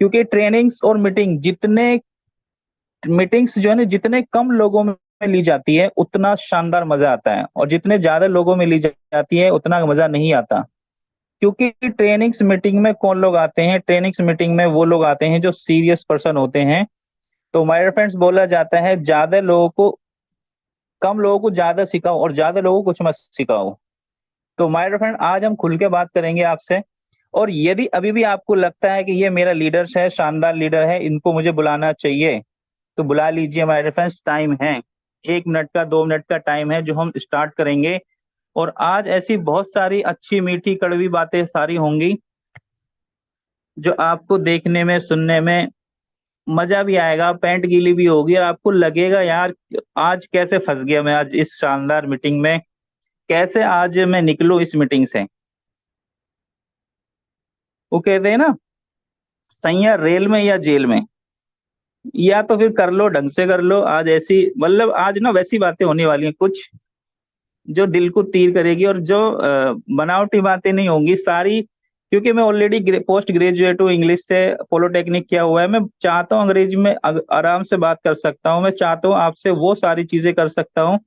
क्योंकि ट्रेनिंग्स और मीटिंग्स जो है ना, जितने कम लोगों में ली जाती है उतना शानदार मजा आता है, और जितने ज्यादा लोगों में ली जाती है उतना मजा नहीं आता। क्योंकि ट्रेनिंग्स मीटिंग में कौन लोग आते हैं? ट्रेनिंग्स मीटिंग में वो लोग आते हैं जो सीरियस पर्सन होते हैं। तो माय फ्रेंड्स, बोला जाता है ज्यादा लोगों को कम लोगों को ज्यादा सिखाओ और ज्यादा लोगों को कुछ मत सिखाओ। तो माय फ्रेंड, आज हम खुल के बात करेंगे आपसे। और यदि अभी भी आपको लगता है कि ये मेरा लीडर्स है, शानदार लीडर है, इनको मुझे बुलाना चाहिए, तो बुला लीजिए माय फ्रेंड्स। टाइम है 1 मिनट का, 2 मिनट का टाइम है जो हम स्टार्ट करेंगे। और आज ऐसी बहुत सारी अच्छी मीठी कड़वी बातें सारी होंगी जो आपको देखने में, सुनने में मजा भी आएगा, पैंट गीली भी होगी, और आपको लगेगा यार आज कैसे फंस गया मैं आज इस शानदार मीटिंग में, कैसे आज मैं निकलूं इस मीटिंग से। वो कहते हैं ना, सैया रेल में या जेल में, या तो फिर कर लो ढंग से कर लो। आज ऐसी, मतलब आज ना वैसी बातें होने वाली हैं कुछ जो दिल को तीर करेगी, और जो बनावटी बातें नहीं होंगी सारी। क्योंकि मैं ऑलरेडी पोस्ट ग्रेजुएट हूँ, इंग्लिश से पॉलिटेक्निक किया हुआ है, मैं चाहता हूँ अंग्रेजी में आराम से बात कर सकता हूँ। मैं चाहता हूँ आपसे वो सारी चीजें कर सकता हूँ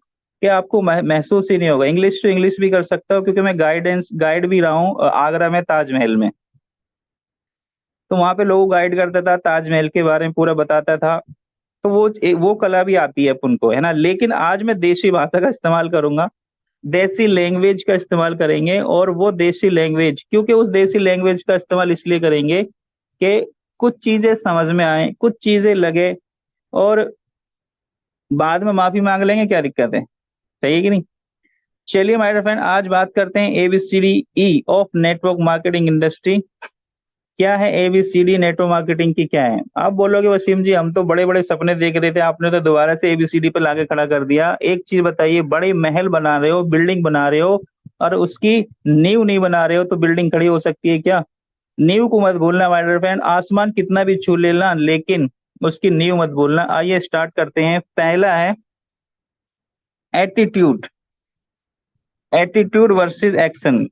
कि आपको महसूस ही नहीं होगा। इंग्लिश टू इंग्लिश भी कर सकता हूँ, क्योंकि मैं गाइड भी रहा हूँ आगरा में ताजमहल में। तो वहां पे लोगों को गाइड करता था, ताजमहल के बारे में पूरा बताता था। तो वो कला भी आती है अपन को, है ना। लेकिन आज मैं देसी भाषा का इस्तेमाल करूंगा, देसी लैंग्वेज का इस्तेमाल करेंगे। और वो देसी लैंग्वेज, क्योंकि उस देसी लैंग्वेज का इस्तेमाल इसलिए करेंगे कि कुछ चीजें समझ में आए, कुछ चीजें लगे, और बाद में माफी मांग लेंगे, क्या दिक्कत है? सही है कि नहीं? चलिए माय फ्रेंड, आज बात करते हैं ABCD E of network marketing industry. क्या है एबीसीडी नेटवर्क मार्केटिंग की, क्या है? आप बोलोगे वसीम जी, हम तो बड़े बड़े सपने देख रहे थे, आपने तो दोबारा से एबीसीडी पे लाके खड़ा कर दिया। एक चीज बताइए, बड़े महल बना रहे हो, बिल्डिंग बना रहे हो, और उसकी नींव नहीं बना रहे हो, तो बिल्डिंग खड़ी हो सकती है क्या? नींव को मत भूलना माय डियर फ्रेंड, आसमान कितना भी छू लेना लेकिन उसकी नींव मत भूलना। आइए स्टार्ट करते हैं। पहला है एटीट्यूड। एटीट्यूड वर्सेस एक्शन,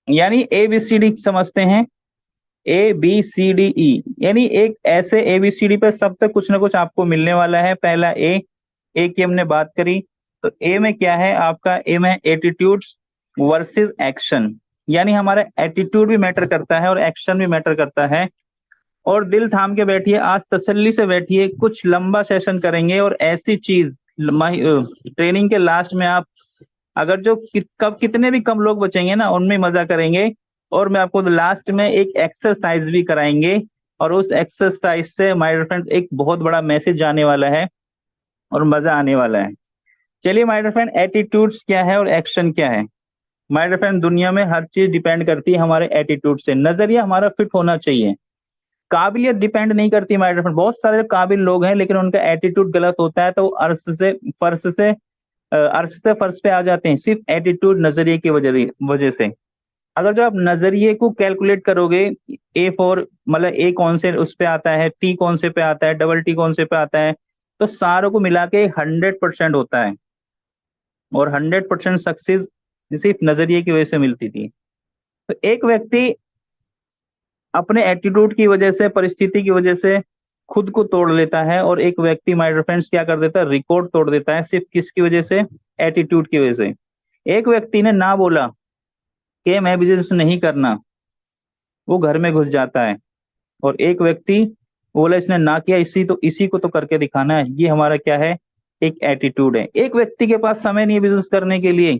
यानी एबीसीडी समझते हैं। ABCDE, यानी एक ऐसे ABCD पे सब तक कुछ ना कुछ आपको मिलने वाला है। पहला ए की हमने बात करी, तो ए में क्या है आपका? ए में एटीट्यूड्स वर्सेस एक्शन, यानी हमारा एटीट्यूड भी मैटर करता है और एक्शन भी मैटर करता है। और दिल थाम के बैठिए, आज तसल्ली से बैठिए, कुछ लंबा सेशन करेंगे। और ऐसी चीज ट्रेनिंग के लास्ट में आप, अगर जो कब कितने भी कम लोग बचेंगे ना, उनमें मजा करेंगे। और मैं आपको लास्ट में एक एक्सरसाइज भी कराएंगे, और उस एक्सरसाइज से माय फ्रेंड एक बहुत बड़ा मैसेज आने वाला है और मजा आने वाला है। चलिए माय फ्रेंड, एटीट्यूड्स क्या है और एक्शन क्या है? माय फ्रेंड, दुनिया में हर चीज डिपेंड करती है हमारे एटीट्यूड से। नजरिया हमारा फिट होना चाहिए, काबिलियत डिपेंड नहीं करती माय फ्रेंड। बहुत सारे काबिल लोग हैं लेकिन उनका एटीट्यूड गलत होता है, तो वो अर्श से फर्श पे आ जाते हैं सिर्फ एटीट्यूड, नजरिए की वजह से। अगर जो आप नजरिए को कैलकुलेट करोगे, मतलब ए कौन से उस पे आता है, टी कौन से पे आता है, डबल टी कौन से पे आता है, तो सारों को मिला के 100% होता है। और 100% सक्सेस सिर्फ नजरिए की वजह से मिलती थी। तो एक व्यक्ति अपने एटीट्यूड की वजह से, परिस्थिति की वजह से खुद को तोड़ लेता है, और एक व्यक्ति माय फ्रेंड्स क्या कर देता है? रिकॉर्ड तोड़ देता है। सिर्फ किसकी वजह से? एटीट्यूड की वजह से। एक व्यक्ति ने ना बोला कि मैं बिजनेस नहीं करना, वो घर में घुस जाता है। और एक व्यक्ति बोला इसने ना किया, इसी को तो करके दिखाना है। ये हमारा क्या है? एक एटीट्यूड है। एक व्यक्ति के पास समय नहीं है बिजनेस करने के लिए,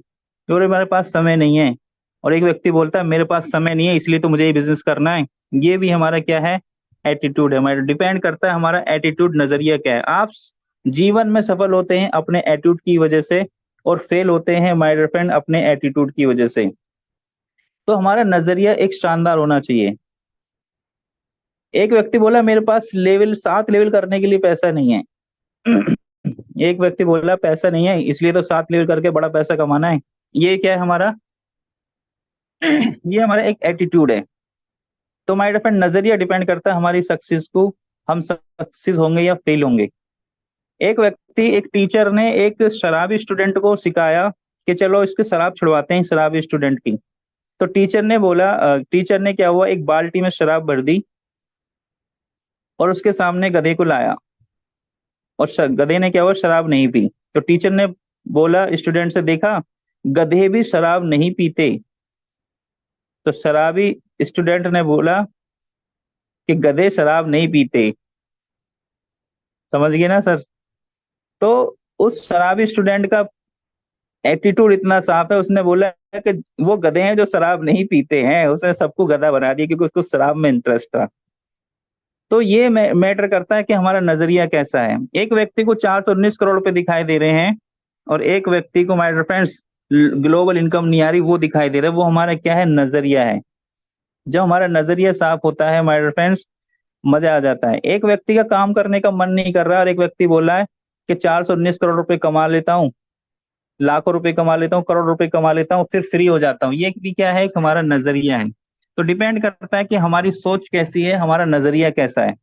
और मेरे पास समय नहीं है। और एक व्यक्ति बोलता है मेरे पास समय नहीं है इसलिए तो मुझे ये बिजनेस करना है। ये भी हमारा क्या है? एटीट्यूड है। हमारा डिपेंड करता है हमारा एटीट्यूड, नजरिया क्या है। आप जीवन में सफल होते हैं अपने एटीट्यूड की वजह से, और फेल होते हैं माय डियर फ्रेंड अपने एटीट्यूड की वजह से। तो हमारा नजरिया एक शानदार होना चाहिए। एक व्यक्ति बोला मेरे पास लेवल 7 लेवल करने के लिए पैसा नहीं है। एक व्यक्ति बोला पैसा नहीं है इसलिए तो 7 लेवल करके बड़ा पैसा कमाना है। ये क्या है हमारा? ये हमारा एक एटीट्यूड है। तो माय डिफरेंट नजरिया डिपेंड करता है हमारी सक्सेस को, हम सक्सेस होंगे या फेल होंगे। एक टीचर ने एक शराबी स्टूडेंट को सिखाया कि चलो इसके शराब छुड़वाते हैं, शराबी स्टूडेंट की। तो टीचर ने क्या हुआ, एक बाल्टी में शराब भर दी, और उसके सामने गधे को लाया, और गधे ने क्या हुआ, शराब नहीं पी। तो टीचर ने बोला स्टूडेंट से, देखा गधे भी शराब नहीं पीते। तो शराबी स्टूडेंट ने बोला कि गधे शराब नहीं पीते। समझ गए ना सर? तो उस शराबी स्टूडेंट का एटीट्यूड इतना साफ है, उसने बोला कि वो गधे हैं जो शराब नहीं पीते हैं, उसने सबको गधा बना दिया क्योंकि उसको शराब में इंटरेस्ट था। तो ये मैटर करता है कि हमारा नजरिया कैसा है। एक व्यक्ति को 419 करोड़ रुपए दिखाई दे रहे हैं, और एक व्यक्ति को, माय फ्रेंड्स, ग्लोबल इनकम नहीं आ रही, वो दिखाई दे रहा है। वो हमारा क्या है, नजरिया है। जब हमारा नजरिया साफ होता है माय फ्रेंड्स, मजा आ जाता है। एक व्यक्ति का काम करने का मन नहीं कर रहा, और एक व्यक्ति बोला है कि 419 करोड़ रुपए कमा लेता हूँ, लाखों रुपए कमा लेता हूँ, करोड़ रुपए कमा लेता हूँ, फिर फ्री हो जाता हूँ। ये भी क्या है, एक हमारा नजरिया है। तो डिपेंड करता है कि हमारी सोच कैसी है, हमारा नजरिया कैसा है।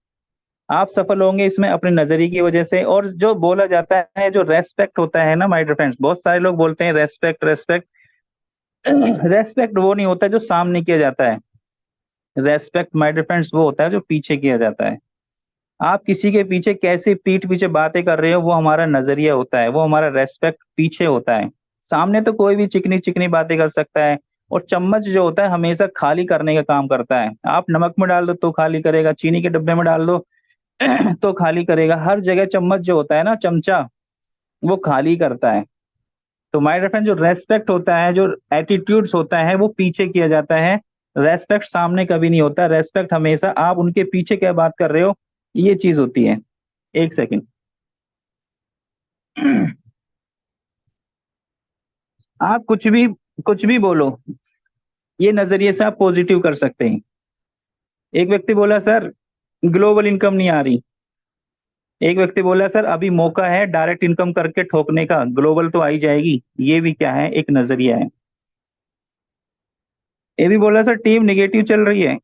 आप सफल होंगे इसमें अपने नजरिए की वजह से। और जो बोला जाता है, जो रेस्पेक्ट होता है ना माय डियर फ्रेंड्स, बहुत सारे लोग बोलते हैं रेस्पेक्ट रेस्पेक्ट। रेस्पेक्ट वो नहीं होता जो सामने किया जाता है। रेस्पेक्ट माय डियर फ्रेंड्स वो होता है जो पीछे किया जाता है। आप किसी के पीछे कैसे पीठ पीछे बातें कर रहे हो, वो हमारा नजरिया होता है, वो हमारा रेस्पेक्ट पीछे होता है। सामने तो कोई भी चिकनी चिकनी बातें कर सकता है। और चम्मच जो होता है हमेशा खाली करने का काम करता है। आप नमक में डाल दो तो खाली करेगा, चीनी के डब्बे में डाल दो तो खाली करेगा। हर जगह चम्मच जो होता है ना, चमचा, वो खाली करता है। तो माय डियर फ्रेंड, जो रेस्पेक्ट होता है, जो एटीट्यूड्स होता है, वो पीछे किया जाता है। रेस्पेक्ट सामने कभी नहीं होता। रेस्पेक्ट हमेशा आप उनके पीछे क्या बात कर रहे हो, ये चीज होती है। एक सेकंड। आप कुछ भी बोलो, ये नजरिए से आप पॉजिटिव कर सकते हैं। एक व्यक्ति बोला, सर ग्लोबल इनकम नहीं आ रही। एक व्यक्ति बोला, सर अभी मौका है डायरेक्ट इनकम करके ठोकने का, ग्लोबल तो आई जाएगी। ये भी क्या है, एक नजरिया है। ये भी बोला, सर टीम निगेटिव चल रही है।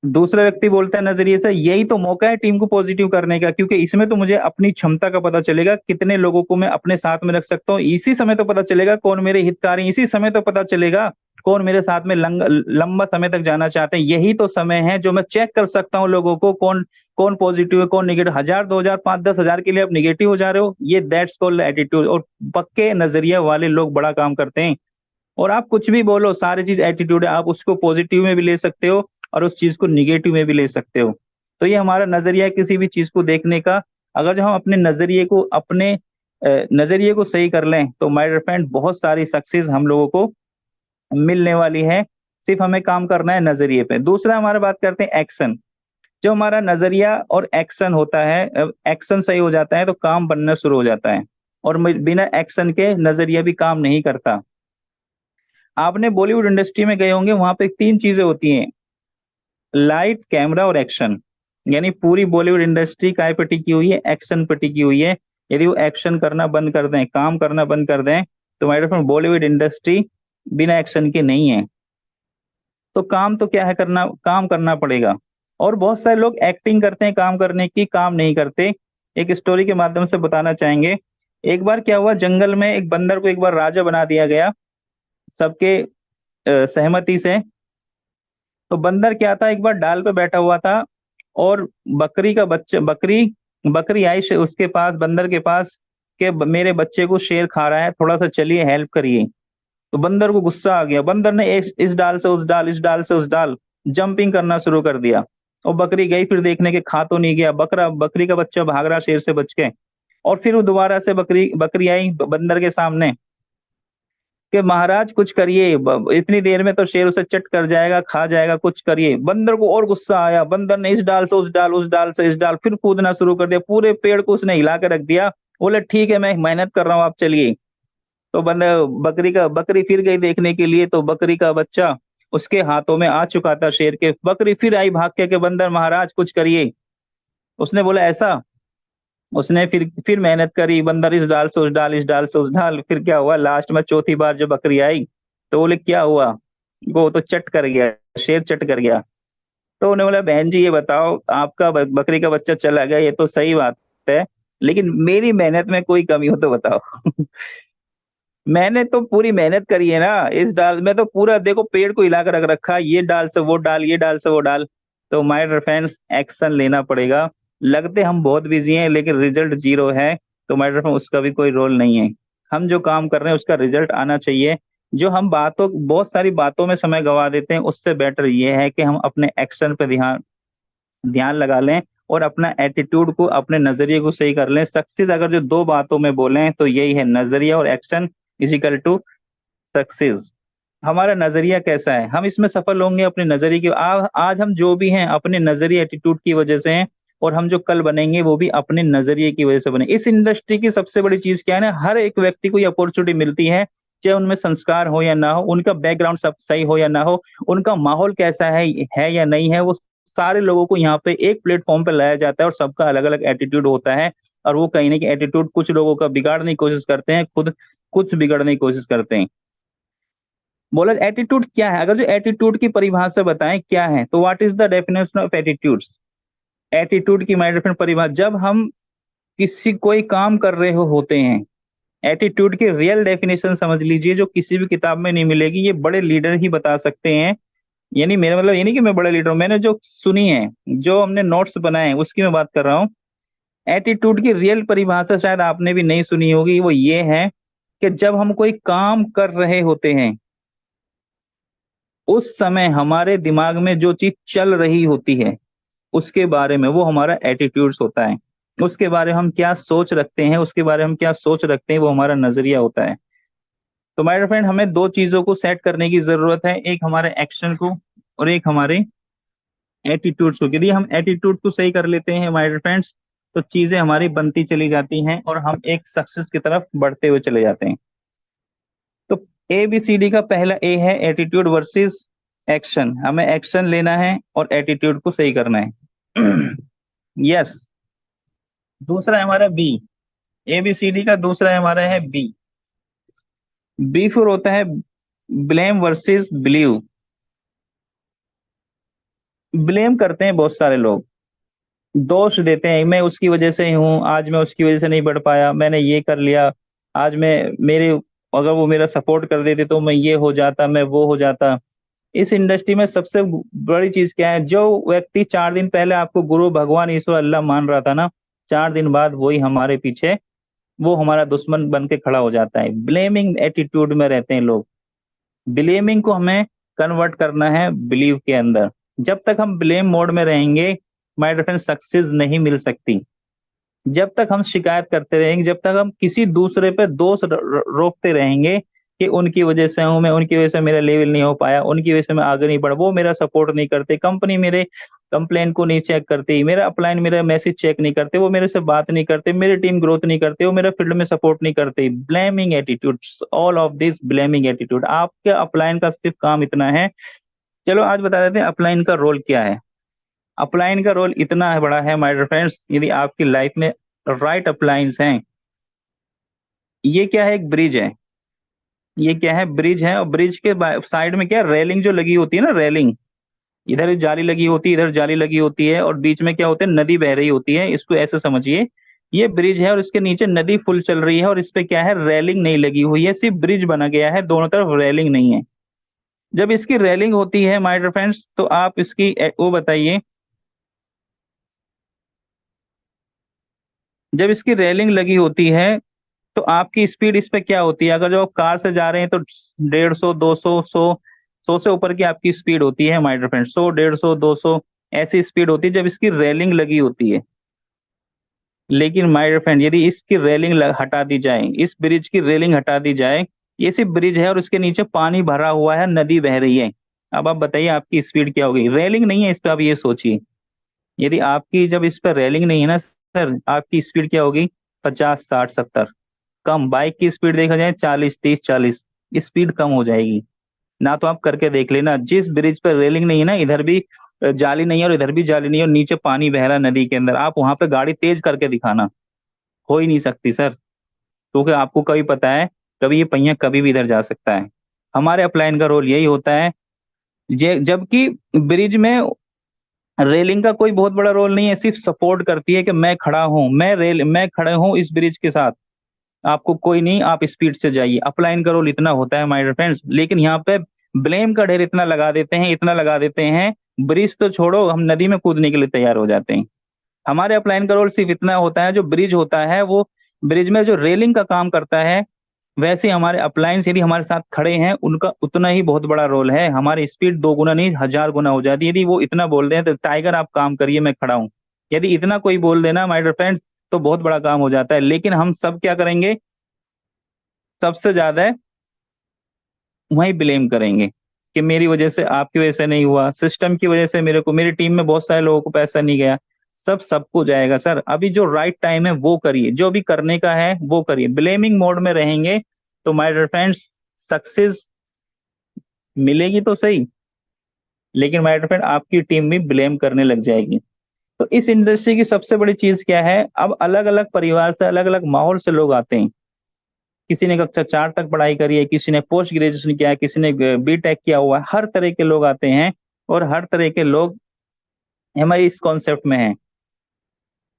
दूसरा व्यक्ति बोलता है नजरिए से, यही तो मौका है टीम को पॉजिटिव करने का, क्योंकि इसमें तो मुझे अपनी क्षमता का पता चलेगा, कितने लोगों को मैं अपने साथ में रख सकता हूँ। इसी समय तो पता चलेगा कौन मेरे हितकारी, इसी समय तो पता चलेगा कौन मेरे साथ में लंबा समय तक जाना चाहते हैं। यही तो समय है जो मैं चेक कर सकता हूँ लोगों को, कौन कौन पॉजिटिव है, कौन निगेटिव। 1000 2000 5 10 हजार के लिए आप निगेटिव हो जा रहे हो, ये दैट्स कॉल्ड एटीट्यूड। और पक्के नजरिया वाले लोग बड़ा काम करते हैं। और आप कुछ भी बोलो, सारी चीज एटीट्यूड है। आप उसको पॉजिटिव में भी ले सकते हो, और उस चीज को निगेटिव में भी ले सकते हो। तो ये हमारा नजरिया है किसी भी चीज को देखने का। अगर जो हम अपने नजरिए को सही कर लें, तो माय डियर फ्रेंड, बहुत सारी सक्सेस हम लोगों को मिलने वाली है। सिर्फ हमें काम करना है नजरिए पे। दूसरा हमारा बात करते हैं एक्शन। जो हमारा नजरिया और एक्शन होता है, एक्शन सही हो जाता है तो काम बनना शुरू हो जाता है। और बिना एक्शन के नजरिया भी काम नहीं करता। आपने बॉलीवुड इंडस्ट्री में गए होंगे, वहां पे 3 चीजें होती हैं, लाइट, कैमरा और एक्शन। यानी पूरी बॉलीवुड इंडस्ट्री काय पे टिकी हुई है, एक्शन पे टिकी हुई है। यदि वो एक्शन करना बंद कर दें, काम करना बंद कर दें, तो मेरे फ्रेंड बॉलीवुड इंडस्ट्री बिना एक्शन के नहीं है। तो काम तो क्या है, करना, काम करना पड़ेगा। और बहुत सारे लोग एक्टिंग करते हैं काम करने की, काम नहीं करते। एक स्टोरी के माध्यम से बताना चाहेंगे। एक बार क्या हुआ, जंगल में एक बंदर को एक बार राजा बना दिया गया, सबके सहमति से। तो बंदर क्या था, एक बार डाल पे बैठा हुआ था, और बकरी का बच्चा बकरी बकरी आई उसके पास, बंदर के पास, कि मेरे बच्चे को शेर खा रहा है, थोड़ा सा चलिए हेल्प करिए। तो बंदर को गुस्सा आ गया। बंदर ने इस डाल से उस डाल, इस डाल से उस डाल, जंपिंग करना शुरू कर दिया। और बकरी गई फिर देखने के, खा तो नहीं गया। बकरी का बच्चा भाग रहा शेर से बच के। और फिर वो दोबारा से बकरी बकरी आई बंदर के सामने, कि महाराज कुछ करिए, इतनी देर में तो शेर उसे चट कर जाएगा, खा जाएगा, कुछ करिए। बंदर को और गुस्सा आया। बंदर ने इस डाल से उस डाल, उस डाल से इस डाल, फिर कूदना शुरू कर दिया। पूरे पेड़ को उसने हिला के रख दिया। बोले ठीक है, मैं मेहनत कर रहा हूँ, आप चलिए। तो बंदर बकरी फिर गई देखने के लिए, तो बकरी का बच्चा उसके हाथों में आ चुका था शेर के। बकरी फिर आई भाग के, बंदर महाराज कुछ करिए। उसने बोला ऐसा। उसने फिर मेहनत करी। बंदर इस डाल से उस डाल, इस डाल से उस डाल। फिर क्या हुआ, लास्ट में चौथी बार जब बकरी आई, तो बोले क्या हुआ, वो तो चट कर गया, शेर चट कर गया। तो उन्होंने बोला, बहन जी ये बताओ, आपका बकरी का बच्चा चला गया, ये तो सही बात है, लेकिन मेरी मेहनत में कोई कमी हो तो बताओ। मैंने तो पूरी मेहनत करी है ना, इस डाल में तो पूरा देखो पेड़ को हिला कर रख रखा है, ये डाल से वो डाल, ये डाल से वो डाल। तो माय डियर फ्रेंड्स एक्शन लेना पड़ेगा। लगते हम बहुत बिजी हैं लेकिन रिजल्ट जीरो है, तो माय डियर फ्रेंड उसका भी कोई रोल नहीं है। हम जो काम कर रहे हैं उसका रिजल्ट आना चाहिए। जो हम बातों बहुत सारी बातों में समय गवा देते हैं, उससे बेटर ये है कि हम अपने एक्शन पे ध्यान ध्यान लगा लें और अपना एटीट्यूड को, अपने नजरिए को सही कर लें। सक्सेस अगर जो दो बातों में बोलें तो यही है, नजरिया और action is equal to success. हमारा नजरिया कैसा है, हम इसमें सफल होंगे अपने नजरिए के। आज हम जो भी हैं अपने नजरिए एटीट्यूड की वजह से हैं, और हम जो कल बनेंगे वो भी अपने नजरिए की वजह से बने। इस इंडस्ट्री की सबसे बड़ी चीज क्या है ना, हर एक व्यक्ति को ये अपॉर्चुनिटी मिलती है, चाहे उनमें संस्कार हो या ना हो, उनका बैकग्राउंड सब सही हो या ना हो, उनका माहौल कैसा है या नहीं है, वो सारे लोगों को यहाँ पे एक प्लेटफॉर्म पे लाया जाता है और सबका अलग अलग एटीट्यूड होता है। और वो कहीं ना कहीं एटीट्यूड कुछ लोगों का बिगाड़ने की कोशिश करते हैं, खुद कुछ बिगड़ने की कोशिश करते हैं। बोला एटीट्यूड क्या है, अगर जो एटीट्यूड की परिभाषा बताएं क्या है, तो what is the definition of attitudes. Attitude की माय डिफरेंट परिभाषा, जब हम किसी कोई काम कर रहे होते हैं, एटीट्यूड की रियल डेफिनेशन समझ लीजिए, जो किसी भी किताब में नहीं मिलेगी, ये बड़े लीडर ही बता सकते हैं। यानी मेरा मतलब ये नहीं कि मैं बड़ा लीडर हूं, मैंने जो सुनी है, जो हमने नोट्स बनाए हैं उसकी मैं बात कर रहा हूँ। एटीट्यूड की रियल परिभाषा शायद आपने भी नहीं सुनी होगी, वो ये है कि जब हम कोई काम कर रहे होते हैं, उस समय हमारे दिमाग में जो चीज चल रही होती है उसके बारे में, वो हमारा एटीट्यूड्स होता है। उसके बारे में हम क्या सोच रखते हैं, उसके बारे में हम क्या सोच रखते हैं, वो हमारा नजरिया होता है। तो माय फ्रेंड, हमें दो चीजों को सेट करने की जरूरत है, एक हमारे एक्शन को और एक हमारे एटीट्यूड्स को। यदि हम एटीट्यूड को सही कर लेते हैं माय फ्रेंड्स, तो चीजें हमारी बनती चली जाती हैं और हम एक सक्सेस की तरफ बढ़ते हुए चले जाते हैं। तो ABCD का पहला ए है एटीट्यूड वर्सेस एक्शन। हमें एक्शन लेना है और एटीट्यूड को सही करना है। यस। दूसरा है हमारा बी। ABCD का दूसरा है हमारा है बी। बी फिर होता है ब्लेम वर्सेस बिलीव। ब्लेम करते हैं बहुत सारे लोग, दोष देते हैं, मैं उसकी वजह से ही हूँ, आज मैं उसकी वजह से नहीं बढ़ पाया, मैंने ये कर लिया, आज मैं मेरे अगर वो मेरा सपोर्ट कर देते तो मैं ये हो जाता, मैं वो हो जाता। इस इंडस्ट्री में सबसे बड़ी चीज क्या है, जो व्यक्ति 4 दिन पहले आपको गुरु भगवान ईश्वर अल्लाह मान रहा था ना, 4 दिन बाद वही हमारे पीछे, वो हमारा दुश्मन बन के खड़ा हो जाता है। ब्लेमिंग एटीट्यूड में रहते हैं लोग। ब्लेमिंग को हमें कन्वर्ट करना है बिलीव के अंदर। जब तक हम ब्लेम मोड में रहेंगे माय डियर फ्रेंड, सक्सेस नहीं मिल सकती। जब तक हम शिकायत करते रहेंगे, जब तक हम किसी दूसरे पे दोष रोकते रहेंगे कि उनकी वजह से हूं मैं, उनकी वजह से मेरा लेवल नहीं हो पाया, उनकी वजह से मैं आगे नहीं बढ़ा, वो मेरा सपोर्ट नहीं करते, कंपनी मेरे कंप्लेन को नहीं चेक करती, मेरा अपलाइन मेरा मैसेज चेक नहीं करते, वो मेरे से बात नहीं करते, मेरी टीम ग्रोथ नहीं करते, वो मेरा फील्ड में सपोर्ट नहीं करते। Blaming attitude, all of this blaming attitude. आपके अपलाइन का सिर्फ काम इतना है। चलो आज बता देते हैं अपलाइन का रोल क्या है। अपलाइन का रोल इतना है बड़ा है माय डियर फ्रेंड्स, यदि आपकी लाइफ में राइट अपलाइंस हैं, ये क्या है, एक ब्रिज है। ये क्या है, ब्रिज है, और ब्रिज के साइड में क्या, रेलिंग जो लगी होती है ना, रेलिंग, इधर जाली लगी होती है, इधर जाली लगी होती है, और बीच में क्या होता है, नदी बह रही होती है। इसको ऐसे समझिए, ये ब्रिज है और इसके नीचे नदी फुल चल रही है, और इस पे क्या है, रेलिंग नहीं लगी हुई है, सिर्फ ब्रिज बना गया है, दोनों तरफ रेलिंग नहीं है। जब इसकी रेलिंग होती है माय डियर फ्रेंड्स, तो आप इसकी वो बताइए, जब इसकी रेलिंग लगी होती है तो आपकी स्पीड इस पे क्या होती है, अगर जो आप कार से जा रहे हैं तो 150, 200, 100 से ऊपर की आपकी स्पीड होती है माय डियर फ्रेंड, 100, 150, 200 ऐसी स्पीड होती है जब इसकी रेलिंग लगी होती है। लेकिन माय डियर फ्रेंड, यदि इसकी रेलिंग हटा दी जाए, इस ब्रिज की रेलिंग हटा दी जाए, ये सिर्फ ब्रिज है और उसके नीचे पानी भरा हुआ है, नदी बह रही है, अब आप बताइए आपकी स्पीड क्या होगी। रेलिंग नहीं है इस पे, आप ये सोचिए, यदि आपकी जब इस पर रेलिंग नहीं है ना सर, आपकी स्पीड क्या होगी, 50, 60, 70। कम, बाइक की स्पीड देखा जाए 40, 30, 40, स्पीड कम हो जाएगी ना। तो आप करके देख लेना, जिस ब्रिज पर रेलिंग नहीं है ना, इधर भी जाली नहीं है और इधर भी जाली नहीं है, और नीचे पानी बह रहा है नदी के अंदर, आप वहां पे गाड़ी तेज करके दिखाना, हो ही नहीं सकती सर, क्योंकि आपको कभी पता है, कभी ये पहिया कभी भी इधर जा सकता है। हमारे अपलाइन का रोल यही होता है, जबकि ब्रिज में रेलिंग का कोई बहुत बड़ा रोल नहीं है, सिर्फ सपोर्ट करती है कि मैं खड़ा हूं, मैं खड़े हूं इस ब्रिज के साथ, आपको कोई नहीं, आप स्पीड से जाइए। अपलाइन का रोल इतना होता है माय डियर फ्रेंड्स। लेकिन यहाँ पे ब्लेम का ढेर इतना लगा देते हैं, इतना लगा देते हैं, ब्रिज तो छोड़ो, हम नदी में कूदने के लिए तैयार हो जाते हैं। हमारे अपलाइन का रोल सिर्फ इतना होता है, जो ब्रिज होता है वो ब्रिज में जो रेलिंग का काम करता है, वैसे ही हमारे अपलाइंस यदि हमारे साथ खड़े हैं उनका उतना ही बहुत बड़ा रोल है। हमारी स्पीड 2 गुना नहीं 1000 गुना हो जाती है। यदि वो इतना बोल रहे हैं तो टाइगर आप काम करिए, मैं खड़ा हूँ, यदि इतना कोई बोल देना माय डियर फ्रेंड्स, तो बहुत बड़ा काम हो जाता है। लेकिन हम सब क्या करेंगे, सबसे ज्यादा वही ब्लेम करेंगे कि मेरी वजह से, आपकी वजह से नहीं हुआ, सिस्टम की वजह से मेरे को, मेरी टीम में बहुत सारे लोगों को पैसा नहीं गया। सब सबको जाएगा सर। अभी जो राइट टाइम है वो करिए, जो भी करने का है वो करिए। ब्लेमिंग मोड में रहेंगे तो माय डियर फ्रेंड्स सक्सेस मिलेगी तो सही, लेकिन माय डियर फ्रेंड आपकी टीम भी ब्लेम करने लग जाएगी। तो इस इंडस्ट्री की सबसे बड़ी चीज क्या है, अब अलग अलग परिवार से, अलग अलग माहौल से लोग आते हैं। किसी ने कक्षा 4 तक पढ़ाई करी है, किसी ने पोस्ट ग्रेजुएशन किया है, किसी ने बीटेक किया हुआ है, हर तरह के लोग आते हैं। और हर तरह के लोग हमारे इस कॉन्सेप्ट में हैं।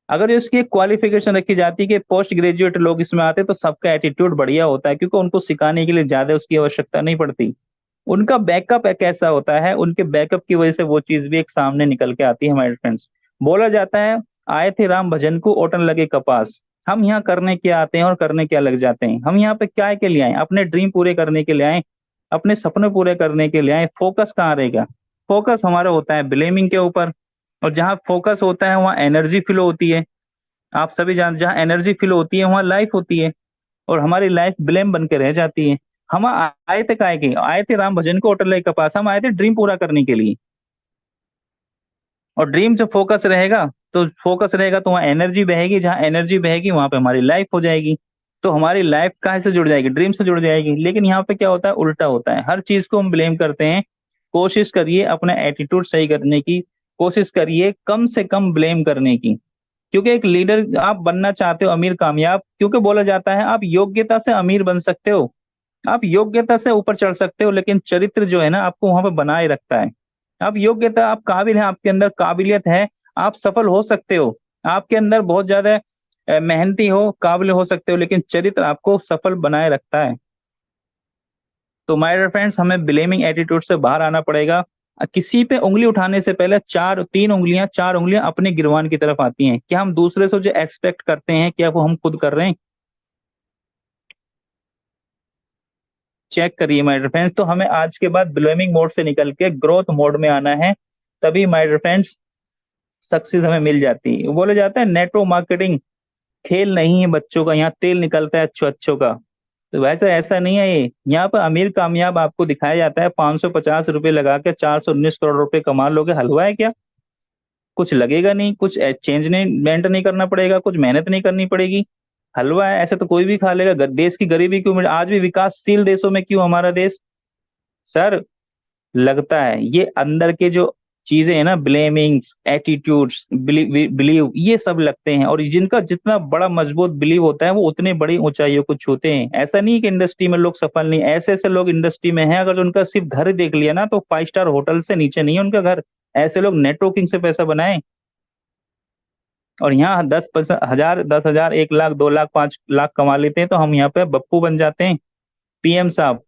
अगर इसकी क्वालिफिकेशन रखी जाती कि पोस्ट ग्रेजुएट लोग इसमें आते तो सबका एटीट्यूड बढ़िया होता है, क्योंकि उनको सिखाने के लिए ज्यादा उसकी आवश्यकता नहीं पड़ती। उनका बैकअप कैसा होता है, उनके बैकअप की वजह से वो चीज भी एक सामने निकल के आती है हमारे फ्रेंड्स। बोला जाता है, आए थे राम भजन को ओटन लगे कपास। हम यहाँ करने क्या आते हैं और करने क्या लग जाते हैं। हम यहाँ पे क्या के लिए आए, अपने ड्रीम पूरे करने के लिए आए, अपने सपने पूरे करने के लिए आए। फोकस कहाँ रहेगा, फोकस हमारा होता है ब्लेमिंग के ऊपर। और जहाँ फोकस होता है वहाँ एनर्जी फ्लो होती है। आप सभी जान, जहाँ एनर्जी फ्लो होती है वहाँ लाइफ होती है। और हमारी लाइफ ब्लेम बन के रह जाती है। हम आए थे काहे के, आए थे राम भजन को होटल लेक के पास, हम आए थे ड्रीम पूरा करने के लिए। और ड्रीम से फोकस रहेगा, तो फोकस रहेगा तो वहाँ एनर्जी बहेगी, जहाँ एनर्जी बहेगी वहां पे हमारी लाइफ हो जाएगी। तो हमारी लाइफ कहाँ से जुड़ जाएगी, ड्रीम से जुड़ जाएगी। लेकिन यहाँ पे क्या होता है, उल्टा होता है, हर चीज को हम ब्लेम करते हैं। कोशिश करिए अपना एटीट्यूड सही करने की, कोशिश करिए कम से कम ब्लेम करने की। क्योंकि एक लीडर आप बनना चाहते हो, अमीर कामयाब, क्योंकि बोला जाता है आप योग्यता से अमीर बन सकते हो, आप योग्यता से ऊपर चढ़ सकते हो, लेकिन चरित्र जो है ना आपको वहां पे बनाए रखता है। आप योग्यता, आप काबिल हैं, आपके अंदर काबिलियत है, आप सफल हो सकते हो, आपके अंदर बहुत ज्यादा मेहनती हो, काबिल हो सकते हो, लेकिन चरित्र आपको सफल बनाए रखता है। तो माय डियर फ्रेंड्स, हमें ब्लेमिंग एटीट्यूड से बाहर आना पड़ेगा। किसी पे उंगली उठाने से पहले 4 उंगलियां अपने गिरवान की तरफ आती हैं। क्या हम दूसरे से जो एक्सपेक्ट करते हैं, क्या वो हम खुद कर रहे हैं? चेक करिए माय डियर फ्रेंड्स। तो हमें आज के बाद ब्लेमिंग मोड से निकल के ग्रोथ मोड में आना है, तभी माय डियर फ्रेंड्स सक्सेस हमें मिल जाती है। बोले जाता है नेटवर्क मार्केटिंग खेल नहीं है बच्चों का, यहाँ तेल निकलता है अच्छो अच्छों का। तो वैसे ऐसा नहीं है ये, यहाँ पर अमीर कामयाब आपको दिखाया जाता है, 550 रुपए लगा के 419 करोड़ रुपए कमा लोगे। हलवा है क्या, कुछ लगेगा नहीं, कुछ चेंज नहीं, मेंट नहीं करना पड़ेगा, कुछ मेहनत नहीं करनी पड़ेगी। हलवा है, ऐसे तो कोई भी खा लेगा। देश की गरीबी क्यों आज भी विकासशील देशों में क्यों हमारा देश सर लगता है, ये अंदर के जो चीजें हैं ना, ब्लेमिंग्स, एटीट्यूड्स, बिलीव, ये सब लगते हैं। और जिनका जितना बड़ा मजबूत बिलीव होता है वो उतने बड़ी ऊंचाइयों को छूते हैं। ऐसा नहीं कि इंडस्ट्री में लोग सफल नहीं, ऐसे ऐसे लोग इंडस्ट्री में हैं, अगर उनका सिर्फ घर देख लिया ना तो 5 स्टार होटल से नीचे नहीं है उनका घर। ऐसे लोग नेटवर्किंग से पैसा बनाए। और यहाँ 10 हजार, 10 हजार, 1 लाख, 2 लाख, 5 लाख कमा लेते हैं, तो हम यहाँ पे बप्पू बन जाते हैं, पीएम साहब।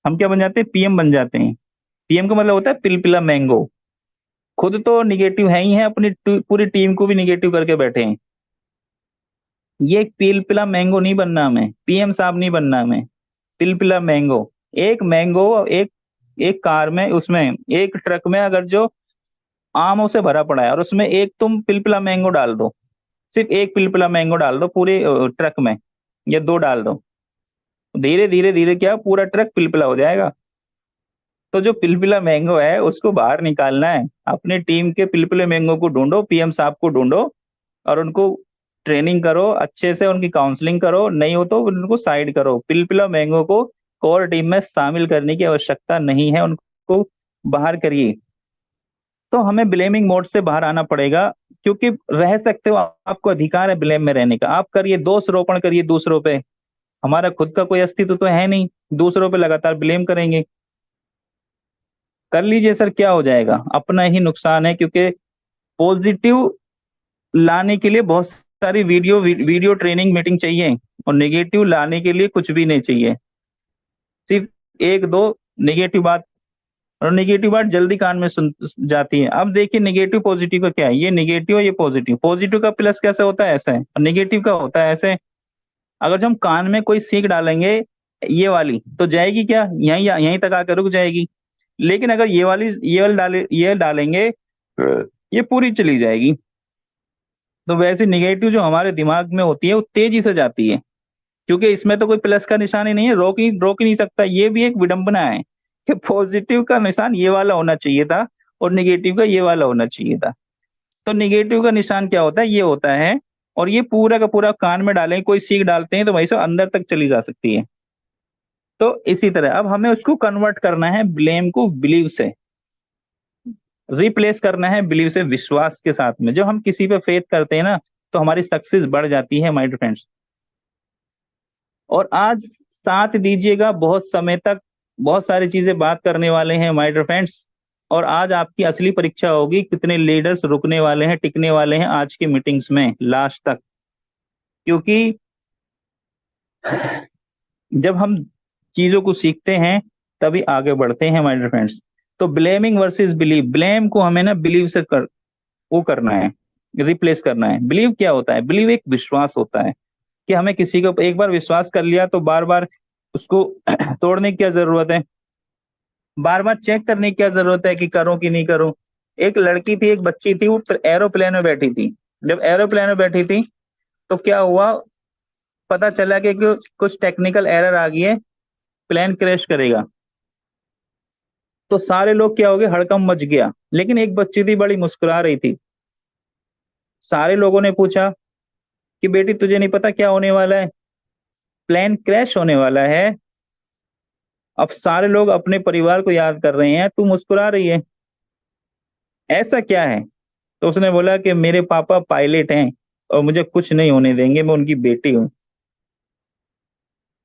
हम क्या बन जाते हैं, पीएम बन जाते हैं। पीएम का मतलब होता है पिलपिला मैंगो। खुद तो निगेटिव है ही है, अपनी पूरी टीम को भी निगेटिव करके बैठे हैं। ये पिलपिला मैंगो नहीं बनना हमें, पीएम साहब नहीं बनना हमें, पिलपिला मैंगो। एक मैंगो, एक एक कार में, उसमें एक ट्रक में अगर जो आमों से भरा पड़ा है और उसमें एक तुम पिलपिला मैंगो डाल दो, सिर्फ एक पिलपिला मैंगो डाल दो पूरे ट्रक में, या 2 डाल दो, धीरे धीरे धीरे क्या पूरा ट्रक पिलपिला हो जाएगा। तो जो पिलपिला मैंगो है उसको बाहर निकालना है। अपनी टीम के पिलपिले मैंगो को ढूंढो, पीएम साहब को ढूंढो, और उनको ट्रेनिंग करो अच्छे से, उनकी काउंसलिंग करो, नहीं हो तो उनको साइड करो। पिलपिला मैंगो को कोर टीम में शामिल करने की आवश्यकता नहीं है, उनको बाहर करिए। तो हमें ब्लेमिंग मोड से बाहर आना पड़ेगा, क्योंकि रह सकते हो, आपको अधिकार है ब्लेम में रहने का। आप करिए, दोष रोपण करिए दूसरों पे। हमारा खुद का कोई अस्तित्व तो है नहीं, दूसरों पे लगातार ब्लेम करेंगे, कर लीजिए सर, क्या हो जाएगा, अपना ही नुकसान है। क्योंकि पॉजिटिव लाने के लिए बहुत सारी वीडियो ट्रेनिंग मीटिंग चाहिए, और नेगेटिव लाने के लिए कुछ भी नहीं चाहिए, सिर्फ एक दो नेगेटिव बात और नेगेटिव बात जल्दी कान में सुन जाती है। अब देखिए नेगेटिव पॉजिटिव का क्या है, ये नेगेटिव है ये पॉजिटिव, पॉजिटिव का प्लस कैसे होता है ऐसा है, और नेगेटिव का होता है ऐसे। अगर जो हम कान में कोई सीख डालेंगे ये वाली तो जाएगी क्या, यहीं यहीं तक आकर रुक जाएगी। लेकिन अगर ये डालेंगे ये पूरी चली जाएगी। तो वैसे निगेटिव जो हमारे दिमाग में होती है वो तेजी से जाती है, क्योंकि इसमें तो कोई प्लस का निशान ही नहीं है, रोक ही नहीं सकता। ये भी एक विडंबना है कि पॉजिटिव का निशान ये वाला होना चाहिए था और निगेटिव का ये वाला होना चाहिए था। तो निगेटिव का निशान क्या होता है, ये होता है, और ये पूरा का पूरा कान में डालें, कोई सीख डालते हैं तो वहीं से अंदर तक चली जा सकती है। तो इसी तरह अब हमें उसको कन्वर्ट करना है ब्लेम को बिलीव से, रिप्लेस करना है बिलीव से, विश्वास के साथ में। जब हम किसी पे फेथ करते हैं ना तो हमारी सक्सेस बढ़ जाती है माय डियर फ्रेंड्स। और आज साथ दीजिएगा, बहुत समय तक बहुत सारी चीजें बात करने वाले हैं माय डियर फ्रेंड्स। और आज आपकी असली परीक्षा होगी, कितने लीडर्स रुकने वाले हैं, टिकने वाले हैं आज की मीटिंग्स में लास्ट तक। क्योंकि जब हम चीजों को सीखते हैं तभी आगे बढ़ते हैं माय डियर फ्रेंड्स। तो ब्लेमिंग वर्सेस बिलीव, ब्लेम को हमें ना बिलीव से वो करना है, रिप्लेस करना है। बिलीव क्या होता है, बिलीव एक विश्वास होता है कि हमें किसी को एक बार विश्वास कर लिया तो बार बार उसको तोड़ने की क्या जरूरत है, बार बार चेक करने की क्या जरूरत है कि करूं कि नहीं करूं। एक लड़की थी, एक बच्ची थी, वो एरोप्लेन में बैठी थी। जब एरोप्लेन में बैठी थी तो क्या हुआ, पता चला कि कुछ टेक्निकल एरर आ गई है, प्लेन क्रैश करेगा। तो सारे लोग क्या हो गए, हड़कंप मच गया। लेकिन एक बच्ची थी, बड़ी मुस्कुरा रही थी। सारे लोगों ने पूछा कि बेटी तुझे नहीं पता क्या होने वाला है, प्लेन क्रैश होने वाला है। अब सारे लोग अपने परिवार को याद कर रहे हैं, तू मुस्कुरा रही है, ऐसा क्या है। तो उसने बोला कि मेरे पापा पायलट हैं और मुझे कुछ नहीं होने देंगे, मैं उनकी बेटी हूँ।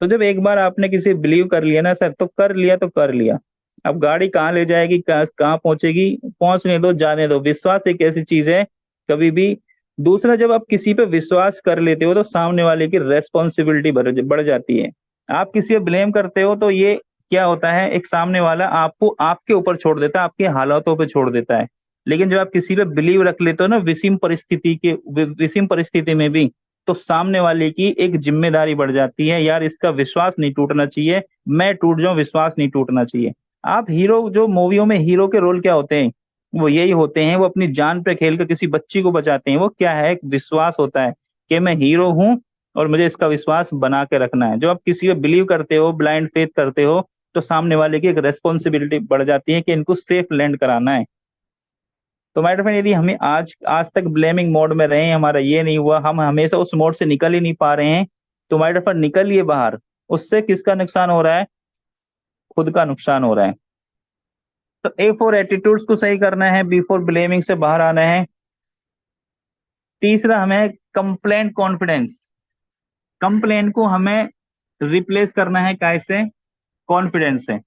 तो जब एक बार आपने किसी बिलीव कर लिया ना सर, तो कर लिया तो कर लिया। अब गाड़ी कहाँ ले जाएगी, कहाँ पहुंचेगी, पहुंचने दो, जाने दो। विश्वास एक ऐसी चीज है, कभी भी। दूसरा, जब आप किसी पे विश्वास कर लेते हो तो सामने वाले की रेस्पॉन्सिबिलिटी बढ़ जाती है। आप किसी पे ब्लेम करते हो तो ये क्या होता है, एक सामने वाला आपको आपके ऊपर छोड़ देता है, आपके हालातों पे छोड़ देता है। लेकिन जब आप किसी पे बिलीव रख लेते हो ना, विषम परिस्थिति में भी, तो सामने वाले की एक जिम्मेदारी बढ़ जाती है, यार इसका विश्वास नहीं टूटना चाहिए, मैं टूट जाऊं, विश्वास नहीं टूटना चाहिए। आप हीरो, जो मूवियों में हीरो के रोल क्या होते हैं, वो यही होते हैं, वो अपनी जान पे खेल कर किसी बच्ची को बचाते हैं। वो क्या है, एक विश्वास होता है कि मैं हीरो हूं और मुझे इसका विश्वास बना के रखना है। जब आप किसी पे बिलीव करते हो, ब्लाइंड फेथ करते हो, तो सामने वाले की एक रेस्पॉन्सिबिलिटी बढ़ जाती है कि इनको सेफ लैंड कराना है। तो माय फ्रेंड, यदि हमें आज आज तक ब्लेमिंग मोड में रहे, हमारा ये नहीं हुआ, हम हमेशा उस मोड से निकल ही नहीं पा रहे हैं, तो माय फ्रेंड निकलिए बाहर। उससे किसका नुकसान हो रहा है, खुद का नुकसान हो रहा है। तो ए फॉर एटीट्यूड्स को सही करना है, बी फॉर ब्लेमिंग से बाहर आना है। तीसरा, हमें कंप्लेंट कॉन्फिडेंस, कंप्लेन को हमें रिप्लेस करना है कैसे, कॉन्फिडेंस से।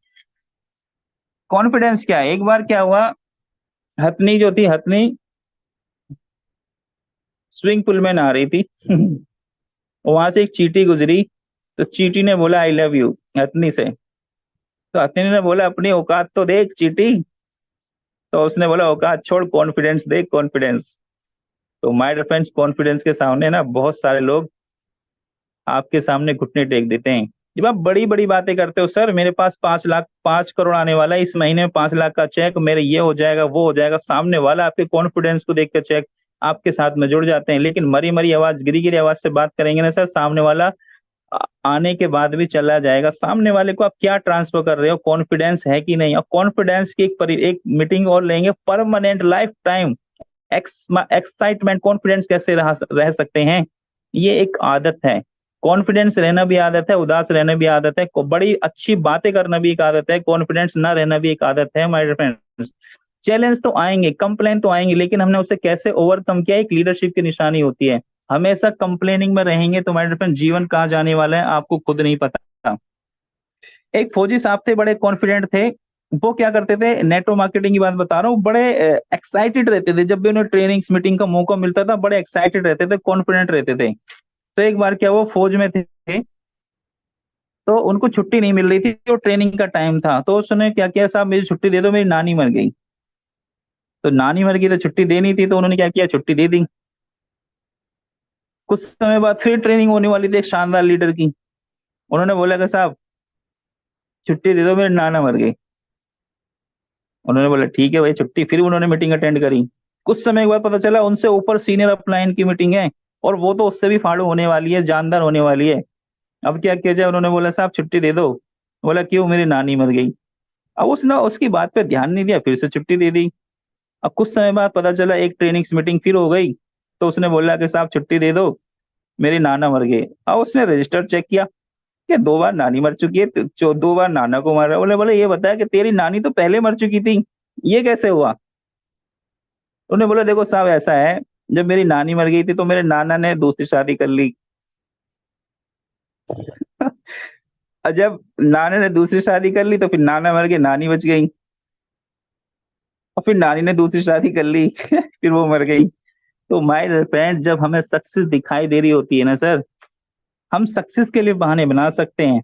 कॉन्फिडेंस क्या है, एक बार क्या हुआ, हथनी जो थी, हथनी स्विंग पूल में नहा रही थी वहां से एक चींटी गुजरी, तो चींटी ने बोला आई लव यू हथनी से। तो हथनी ने बोला अपनी औकात तो देख चींटी। तो उसने बोला औकात छोड़, कॉन्फिडेंस देख, कॉन्फिडेंस। तो माय डियर फ्रेंड्स, कॉन्फिडेंस के सामने ना बहुत सारे लोग आपके सामने घुटने टेक देते हैं। जब आप बड़ी बड़ी बातें करते हो, सर मेरे पास 5 लाख 5 करोड़ आने वाला है, इस महीने में 5 लाख का चेक, मेरे ये हो जाएगा वो हो जाएगा, सामने वाला आपके कॉन्फिडेंस को देख कर चेक आपके साथ में जुड़ जाते हैं। लेकिन मरी मरी आवाज, गिरी गिरी आवाज से बात करेंगे ना सर, सामने वाला आने के बाद भी चला जाएगा। सामने वाले को आप क्या ट्रांसफर कर रहे हो, कॉन्फिडेंस है कि नहीं। और कॉन्फिडेंस की एक मीटिंग और लेंगे, permanent life time excitement, confidence कैसे रह सकते हैं। ये एक आदत है, कॉन्फिडेंस रहना भी आदत है, उदास रहना भी आदत है, बड़ी अच्छी बातें करना भी एक आदत है, कॉन्फिडेंस ना रहना भी एक आदत है माय फ्रेंड्स। चैलेंज तो आएंगे, कंप्लेन तो आएंगे, लेकिन हमने उसे कैसे ओवरकम किया, एक लीडरशिप की निशानी होती है। हमेशा कंप्लेनिंग में रहेंगे तो माय फ्रेंड जीवन कहाँ जाने वाला है आपको खुद नहीं पता। एक फौजी साहब थे, बड़े कॉन्फिडेंट थे। वो क्या करते थे, नेटवर्क मार्केटिंग की बात बता रहा हूँ, बड़े एक्साइटेड रहते थे। जब भी उन्हें ट्रेनिंग्स मीटिंग का मौका मिलता था, बड़े एक्साइटेड रहते थे, कॉन्फिडेंट रहते थे। तो एक बार क्या, वो फौज में थे, तो उनको छुट्टी नहीं मिल रही थी, जो ट्रेनिंग का टाइम था। तो उसने क्या किया, साहब मेरी छुट्टी दे दो, मेरी नानी मर गई। तो नानी मर गई तो छुट्टी देनी थी, तो उन्होंने क्या किया, छुट्टी दे दी। कुछ समय बाद फिर ट्रेनिंग होने वाली थी एक शानदार लीडर की। उन्होंने बोला कि साहब छुट्टी दे दो, मेरी नाना मर गई। उन्होंने बोला ठीक है भाई छुट्टी। फिर उन्होंने मीटिंग अटेंड करी। कुछ समय के बाद पता चला उनसे ऊपर सीनियर अपलाइन की मीटिंग है, और वो तो उससे भी फाड़ू होने वाली है, जानदार होने वाली है। अब क्या किया जाए, उन्होंने बोला साहब छुट्टी दे दो। बोला क्यों, मेरी नानी मर गई। अब उसने उसकी बात पे ध्यान नहीं दिया, फिर से छुट्टी दे दी। अब कुछ समय बाद पता चला एक ट्रेनिंग्स मीटिंग फिर हो गई, तो उसने बोला कि साहब छुट्टी दे दो, मेरी नाना मर गई। अब उसने रजिस्टर चेक किया कि 2 बार नानी मर चुकी है, 2 बार नाना को मारा। बोले बोले ये बताया कि तेरी नानी तो पहले मर चुकी थी, ये कैसे हुआ। उन्होंने बोला देखो साहब ऐसा है, जब मेरी नानी मर गई थी तो मेरे नाना ने दूसरी शादी कर ली। और जब नाना ने दूसरी शादी कर ली तो फिर नाना मर गए, नानी बच गई। और फिर नानी ने दूसरी शादी कर ली फिर वो मर गई। तो माय फ्रेंड, जब हमें सक्सेस दिखाई दे रही होती है ना सर, हम सक्सेस के लिए बहाने बना सकते हैं,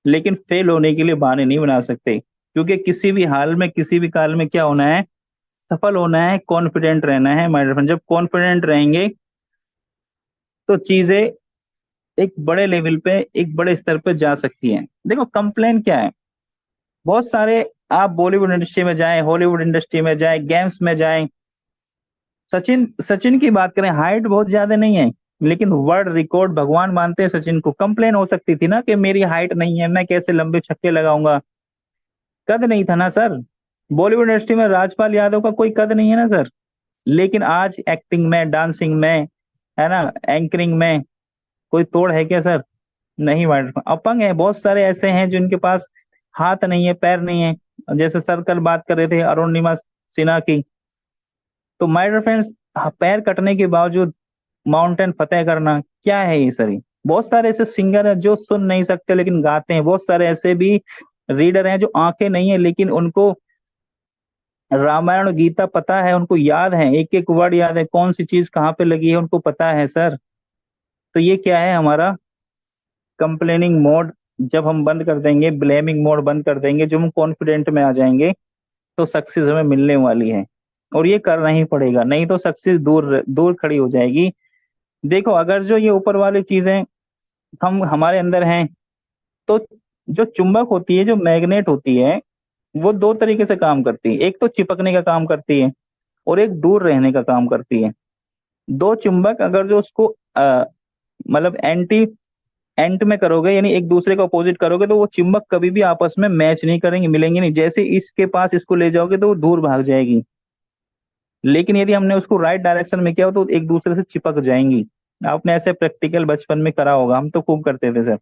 लेकिन फेल होने के लिए बहाने नहीं बना सकते। क्योंकि किसी भी हाल में, किसी भी काल में क्या होना है, सफल होना है, कॉन्फिडेंट रहना है माय फ्रेंड। जब कॉन्फिडेंट रहेंगे तो चीजें एक बड़े लेवल पे, एक बड़े स्तर पे जा सकती हैं। देखो कंप्लेन क्या है, बहुत सारे, आप बॉलीवुड इंडस्ट्री में जाएं, हॉलीवुड इंडस्ट्री में जाएं, गेम्स में जाएं, सचिन सचिन की बात करें, हाइट बहुत ज्यादा नहीं है, लेकिन वर्ल्ड रिकॉर्ड भगवान मानते हैं सचिन को। कंप्लेन हो सकती थी ना कि मेरी हाइट नहीं है, मैं कैसे लंबे छक्के लगाऊंगा। कद नहीं था ना सर। बॉलीवुड इंडस्ट्री में राजपाल यादव का कोई कद नहीं है ना सर। लेकिन आज एक्टिंग में, डांसिंग में, है ना, एंकरिंग में कोई तोड़ है क्या सर। नहीं मैडम, अपंग है, बहुत सारे ऐसे हैं जिनके पास हाथ नहीं है, पैर नहीं है। जैसे सर कल बात कर रहे थे अरुणिमा सिन्हा की। तो माय डियर फ्रेंड्स, पैर कटने के बावजूद माउंटेन फतेह करना, क्या है ये सर। बहुत सारे ऐसे सिंगर हैं जो सुन नहीं सकते लेकिन गाते हैं। बहुत सारे ऐसे भी रीडर हैं जो आंखें नहीं है लेकिन उनको रामायण और गीता पता है, उनको याद है, एक एक वर्ड याद है, कौन सी चीज कहाँ पे लगी है उनको पता है सर। तो ये क्या है, हमारा कंप्लेनिंग मोड जब हम बंद कर देंगे, ब्लेमिंग मोड बंद कर देंगे, जब हम कॉन्फिडेंट में आ जाएंगे, तो सक्सेस हमें मिलने वाली है। और ये करना ही पड़ेगा, नहीं तो सक्सेस दूर दूर खड़ी हो जाएगी। देखो अगर जो ये ऊपर वाली चीजें हम हमारे अंदर हैं, तो जो चुंबक होती है, जो मैग्नेट होती है, वो 2 तरीके से काम करती है। एक तो चिपकने का काम करती है, और एक दूर रहने का काम करती है। दो चुंबक अगर जो उसको मतलब एंटी एंट में करोगे, यानी एक दूसरे का अपोजिट करोगे, तो वो चुंबक कभी भी आपस में मैच नहीं करेंगे, मिलेंगे नहीं। जैसे इसके पास इसको ले जाओगे तो वो दूर भाग जाएगी, लेकिन यदि हमने उसको राइट डायरेक्शन में किया हो तो एक दूसरे से चिपक जाएंगी। आपने ऐसे प्रैक्टिकल बचपन में करा होगा, हम तो खूब करते थे सर।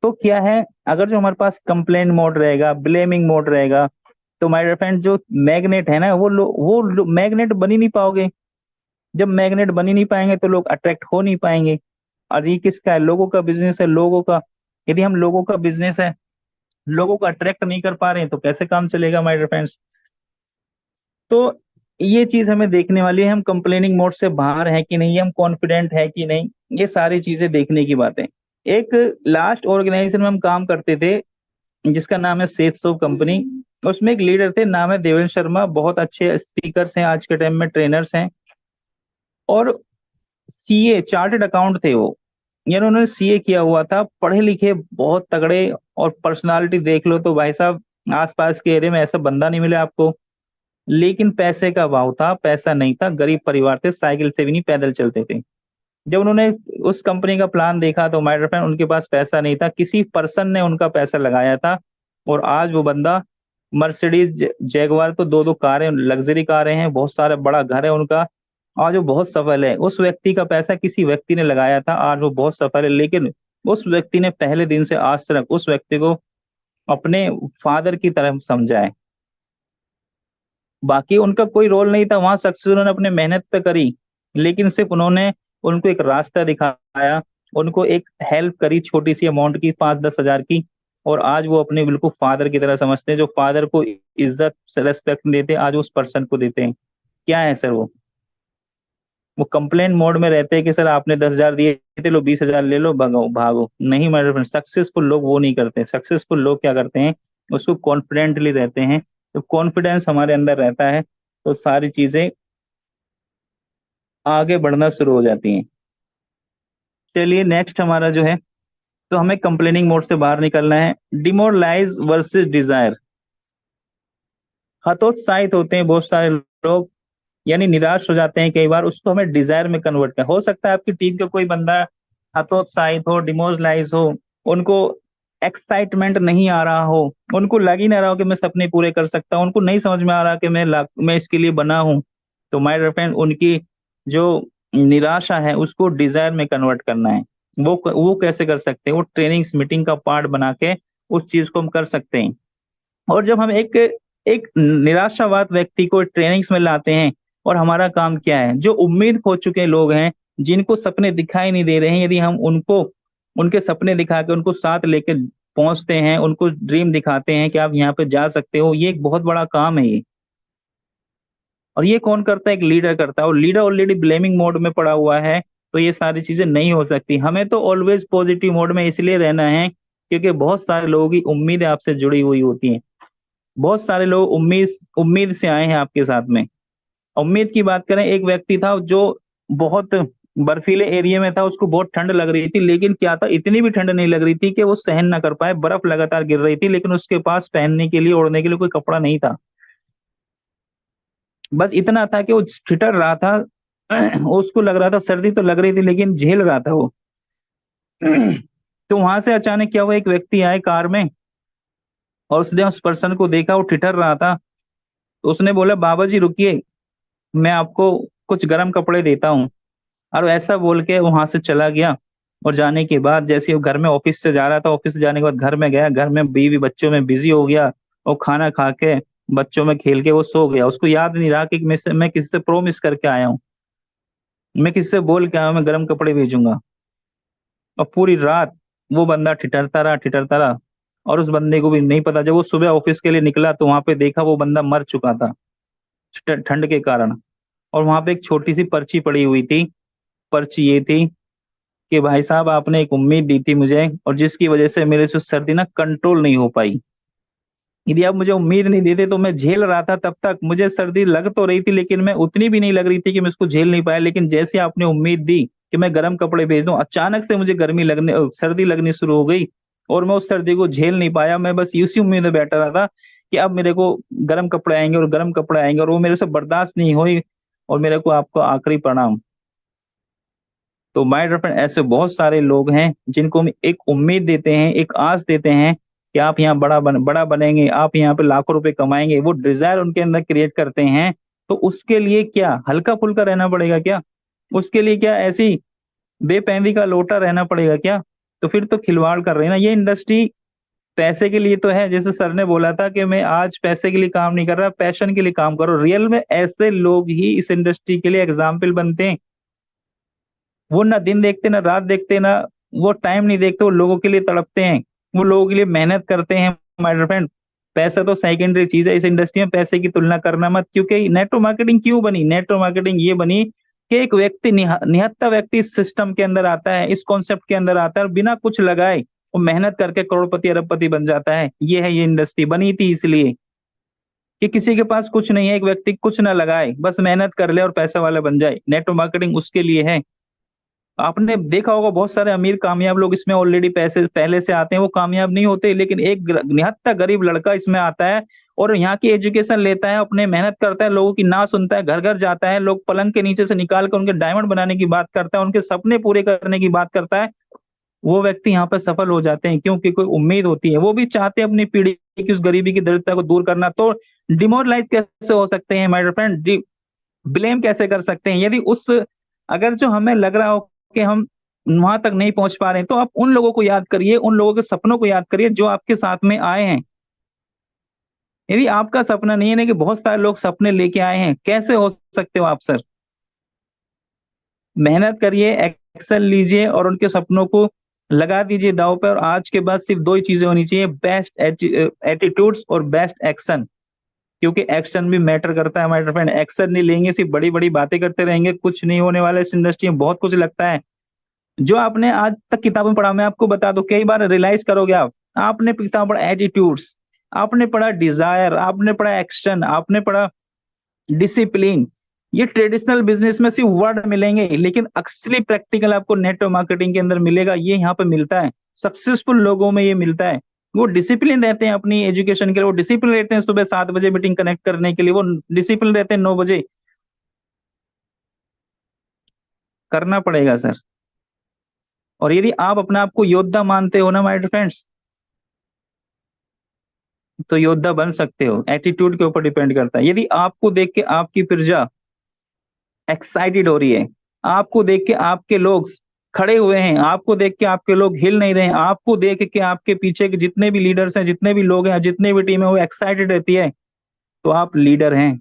तो क्या है, अगर जो हमारे पास कंप्लेन मोड रहेगा, ब्लेमिंग मोड रहेगा, तो माय डियर फ्रेंड जो मैग्नेट है ना, वो मैग्नेट बन ही नहीं पाओगे। जब मैग्नेट बन ही नहीं पाएंगे तो लोग अट्रैक्ट हो नहीं पाएंगे। और ये किसका है, लोगों का बिजनेस है, लोगों का। यदि हम लोगों का बिजनेस है, लोगों को अट्रैक्ट नहीं कर पा रहे हैं, तो कैसे काम चलेगा माय डियर फ्रेंड्स। तो ये चीज हमें देखने वाली है, हम कंप्लेनिंग मोड से बाहर है कि नहीं, हम कॉन्फिडेंट है कि नहीं, ये सारी चीजें देखने की बात है। एक लास्ट ऑर्गेनाइजेशन में हम काम करते थे, जिसका नाम है सेफ सो कंपनी। उसमें एक लीडर थे, नाम है देवेंद्र शर्मा, बहुत अच्छे स्पीकर्स हैं, आज के टाइम में ट्रेनर्स हैं। और सीए चार्टेड अकाउंट थे वो, यानी उन्होंने सीए किया हुआ था, पढ़े लिखे बहुत तगड़े। और पर्सनालिटी देख लो तो भाई साहब, आसपास के एरिया में ऐसा बंदा नहीं मिला आपको। लेकिन पैसे का अभाव था, पैसा नहीं था, गरीब परिवार थे, साइकिल से भी नहीं, पैदल चलते थे। जब उन्होंने उस कंपनी का प्लान देखा तो माय डियर फ्रेंड, उनके पास पैसा नहीं था, किसी पर्सन ने उनका पैसा लगाया था। और आज वो बंदा मर्सिडीज जैगवार, तो 2-2 कारें, लग्जरी कारें हैं, बहुत सारा बड़ा घर है उनका। आज वो बहुत सफल है। उस व्यक्ति का पैसा किसी व्यक्ति ने लगाया था, आज वो बहुत सफल है। लेकिन उस व्यक्ति ने पहले दिन से आज तक उस व्यक्ति को अपने फादर की तरह समझा है। बाकी उनका कोई रोल नहीं था वहां, सक्सेस उन्होंने अपने मेहनत पे करी। लेकिन सिर्फ उन्होंने उनको एक रास्ता दिखाया, उनको एक हेल्प करी छोटी सी अमाउंट की, 5-10 हजार की। और आज वो अपने बिल्कुल फादर की तरह समझते हैं, जो फादर को इज्जत रेस्पेक्ट देते हैं, आज उस पर्सन को देते हैं। क्या है सर वो। वो कंप्लेंट मोड में रहते हैं कि सर आपने 10,000 दिए थे, लो 20,000 ले लो, भगाओ भागो। नहीं मेरे फ्रेंड, सक्सेसफुल लोग वो नहीं करते। सक्सेसफुल लोग क्या करते हैं, उसको कॉन्फिडेंटली रहते हैं। तो कॉन्फिडेंस हमारे अंदर रहता है तो सारी चीजें आगे बढ़ना शुरू हो जाती हैं। चलिए नेक्स्ट हमारा जो है, तो हमें कंप्लेनिंग मोड से बाहर निकलना है। Demoralise versus desire. हतोत्साहित होते हैं बहुत सारे लोग, यानी निराश हो जाते हैं कई बार, उसको हमें डिजायर में कन्वर्ट कर। हो सकता है आपकी टीम का कोई बंदा हतोत्साहित हो, डिमोरलाइज हो, उनको एक्साइटमेंट नहीं आ रहा हो, उनको लग ही ना रहा हो कि मैं सपने पूरे कर सकता हूँ, उनको नहीं समझ में आ रहा कि मैं इसके लिए बना हूँ। तो माय फ्रेंड, उनकी जो निराशा है उसको डिजायर में कन्वर्ट करना है। वो कैसे कर सकते हैं, वो ट्रेनिंग्स मीटिंग का पार्ट बना के उस चीज को हम कर सकते हैं। और जब हम एक एक निराशावाद व्यक्ति को ट्रेनिंग्स में लाते हैं, और हमारा काम क्या है, जो उम्मीद खो चुके लोग हैं, जिनको सपने दिखाई नहीं दे रहे हैं, यदि हम उनको उनके सपने दिखा के उनको साथ लेके पहुंचते हैं, उनको ड्रीम दिखाते हैं कि आप यहाँ पे जा सकते हो, ये एक बहुत बड़ा काम है ये। और ये कौन करता है, एक लीडर करता है, और लीडर ऑलरेडी ब्लेमिंग मोड में पड़ा हुआ है, तो ये सारी चीजें नहीं हो सकती। हमें तो ऑलवेज पॉजिटिव मोड में इसलिए रहना है क्योंकि बहुत सारे लोगों की उम्मीदें आपसे जुड़ी हुई होती हैं। बहुत सारे लोग उम्मीद उम्मीद से आए हैं आपके साथ में। उम्मीद की बात करें, एक व्यक्ति था जो बहुत बर्फीले एरिया में था, उसको बहुत ठंड लग रही थी, लेकिन क्या था, इतनी भी ठंड नहीं लग रही थी कि वो सहन ना कर पाए, बर्फ लगातार गिर रही थी, लेकिन उसके पास पहनने के लिए, ओढ़ने के लिए कोई कपड़ा नहीं था। बस इतना था कि वो ठिठर रहा था। उसको लग रहा था सर्दी तो लग रही थी, लेकिन झेल रहा था वो। तो वहां से अचानक क्या हुआ, एक व्यक्ति आए कार में, और उसने उस पर्सन को देखा, वो ठिठर रहा था। तो उसने बोला, बाबा जी रुकिए, मैं आपको कुछ गर्म कपड़े देता हूँ। और ऐसा बोल के वहां से चला गया। और जाने के बाद जैसे वो घर में, ऑफिस से जा रहा था, ऑफिस से जाने के बाद घर में गया, घर में बीवी बच्चों में बिजी हो गया, और खाना खा के बच्चों में खेल के वो सो गया। उसको याद नहीं रहा कि मैं किसी से प्रोमिस करके आया हूँ, मैं किसी से बोल के आया हूँ मैं गर्म कपड़े भेजूंगा। और पूरी रात वो बंदा ठिठरता रहा, ठिठरता रहा। और उस बंदे को भी नहीं पता, जब वो सुबह ऑफिस के लिए निकला तो वहां पे देखा वो बंदा मर चुका था ठंड के कारण। और वहां पे एक छोटी सी पर्ची पड़ी हुई थी। पर्ची ये थी कि भाई साहब, आपने एक उम्मीद दी थी मुझे, और जिसकी वजह से मेरे से सर्दी ना कंट्रोल नहीं हो पाई। यदि आप मुझे उम्मीद नहीं देते तो मैं झेल रहा था, तब तक मुझे सर्दी लग तो रही थी, लेकिन मैं उतनी भी नहीं लग रही थी कि मैं इसको झेल नहीं पाया। लेकिन जैसे आपने उम्मीद दी कि मैं गर्म कपड़े भेज दूं, अचानक से मुझे सर्दी लगनी शुरू हो गई, और मैं उस सर्दी को झेल नहीं पाया। मैं बस इसी उम्मीद में बैठा रहा था कि अब मेरे को गर्म कपड़े आएंगे और गर्म कपड़े आएंगे, और वो मेरे से बर्दाश्त नहीं हुई, और मेरे को आपको आखिरी प्रणाम। तो माय डियर फ्रेंड, ऐसे बहुत सारे लोग हैं जिनको हम एक उम्मीद देते हैं, एक आस देते हैं कि आप यहाँ बड़ा बनेंगे, आप यहाँ पे लाखों रुपए कमाएंगे, वो डिजायर उनके अंदर क्रिएट करते हैं। तो उसके लिए क्या हल्का फुल्का रहना पड़ेगा क्या, उसके लिए क्या ऐसी बेपैंदी का लोटा रहना पड़ेगा क्या? तो फिर तो खिलवाड़ कर रहे हैं ना ये इंडस्ट्री। पैसे के लिए तो है, जैसे सर ने बोला था कि मैं आज पैसे के लिए काम नहीं कर रहा, पैशन के लिए काम करो। रियल में ऐसे लोग ही इस इंडस्ट्री के लिए एग्जाम्पल बनते हैं। वो ना दिन देखते, ना रात देखते, ना वो टाइम नहीं देखते, वो लोगों के लिए तड़पते हैं, वो लोगों के लिए मेहनत करते हैं। माय फ्रेंड, पैसा तो सेकेंडरी चीज है इस इंडस्ट्री में, पैसे की तुलना करना मत। क्योंकि नेटवर्क मार्केटिंग क्यों बनी, नेटवर्क मार्केटिंग ये बनी कि एक व्यक्ति निहत्ता व्यक्ति इस सिस्टम के अंदर आता है, इस कॉन्सेप्ट के अंदर आता है, और बिना कुछ लगाए वो मेहनत करके करोड़पति अरबपति बन जाता है। ये है, ये इंडस्ट्री बनी थी इसलिए कि किसी के पास कुछ नहीं है, एक व्यक्ति कुछ ना लगाए, बस मेहनत कर ले और पैसा वाला बन जाए। नेटवर्क मार्केटिंग उसके लिए है। आपने देखा होगा बहुत सारे अमीर कामयाब लोग इसमें ऑलरेडी पैसे पहले से आते हैं, वो कामयाब नहीं होते, लेकिन एक निहत्ता गरीब लड़का इसमें आता है, और यहाँ की एजुकेशन लेता है, अपने मेहनत करता है, लोगों की ना सुनता है, घर घर जाता है, लोग पलंग के नीचे से निकाल कर उनके डायमंड बनाने की बात करता है, उनके सपने पूरे करने की बात करता है। वो व्यक्ति यहाँ पर सफल हो जाते हैं क्योंकि कोई उम्मीद होती है, वो भी चाहते हैं अपनी पीढ़ी की उस गरीबी की दरिद्रता को दूर करना। तो डिमोरलाइज कैसे हो सकते हैं माय फ्रेंड, ब्लेम कैसे कर सकते हैं, यदि उस अगर जो हमें लग रहा हो कि हम वहां तक नहीं पहुंच पा रहे हैं, तो आप उन लोगों को याद करिए, उन लोगों के सपनों को याद करिए जो आपके साथ में आए हैं। यदि आपका सपना नहीं है ना, कि बहुत सारे लोग सपने लेके आए हैं, कैसे हो सकते हो आप सर? मेहनत करिए, एक्शन लीजिए, और उनके सपनों को लगा दीजिए दांव पे। और आज के बाद सिर्फ दो ही चीजें होनी चाहिए, बेस्ट एटीट्यूड्स और बेस्ट एक्शन। क्योंकि एक्शन भी मैटर करता है हमारे फ्रेंड। एक्शन नहीं लेंगे, सिर्फ बड़ी बड़ी बातें करते रहेंगे, कुछ नहीं होने वाला। इस इंडस्ट्री में बहुत कुछ लगता है जो आपने आज तक किताबों में पढ़ा। मैं आपको बता दूं, कई बार रियलाइज करोगे आप। आपने किताब पढ़ा एटीट्यूड्स, आपने पढ़ा डिजायर, आपने पढ़ा एक्शन, आपने पढ़ा डिसिप्लिन। ये ट्रेडिशनल बिजनेस में सिर्फ वर्ड मिलेंगे, लेकिन एक्चुअली प्रैक्टिकल आपको नेटवर्क मार्केटिंग के अंदर मिलेगा। ये यहाँ पे मिलता है, सक्सेसफुल लोगों में ये मिलता है। वो डिसिप्लिन रहते हैं अपनी एजुकेशन के लिए, वो डिसिप्लिन रहते हैं सुबह 7 बजे मीटिंग कनेक्ट करने के लिए, वो डिसिप्लिन रहते हैं 9 बजे। करना पड़ेगा सर। और यदि आप अपने आप को योद्धा मानते हो ना माय फ्रेंड्स, तो योद्धा बन सकते हो। एटीट्यूड के ऊपर डिपेंड करता है। यदि आपको देख के आपकी प्रजा एक्साइटेड हो रही है, आपको देख के आपके लोग खड़े हुए हैं, आपको देख के आपके लोग हिल नहीं रहे हैं, आपको देख के आपके पीछे के जितने भी लीडर्स हैं, जितने भी लोग हैं, जितने भी टीम है वो एक्साइटेड रहती है, तो आप लीडर हैं।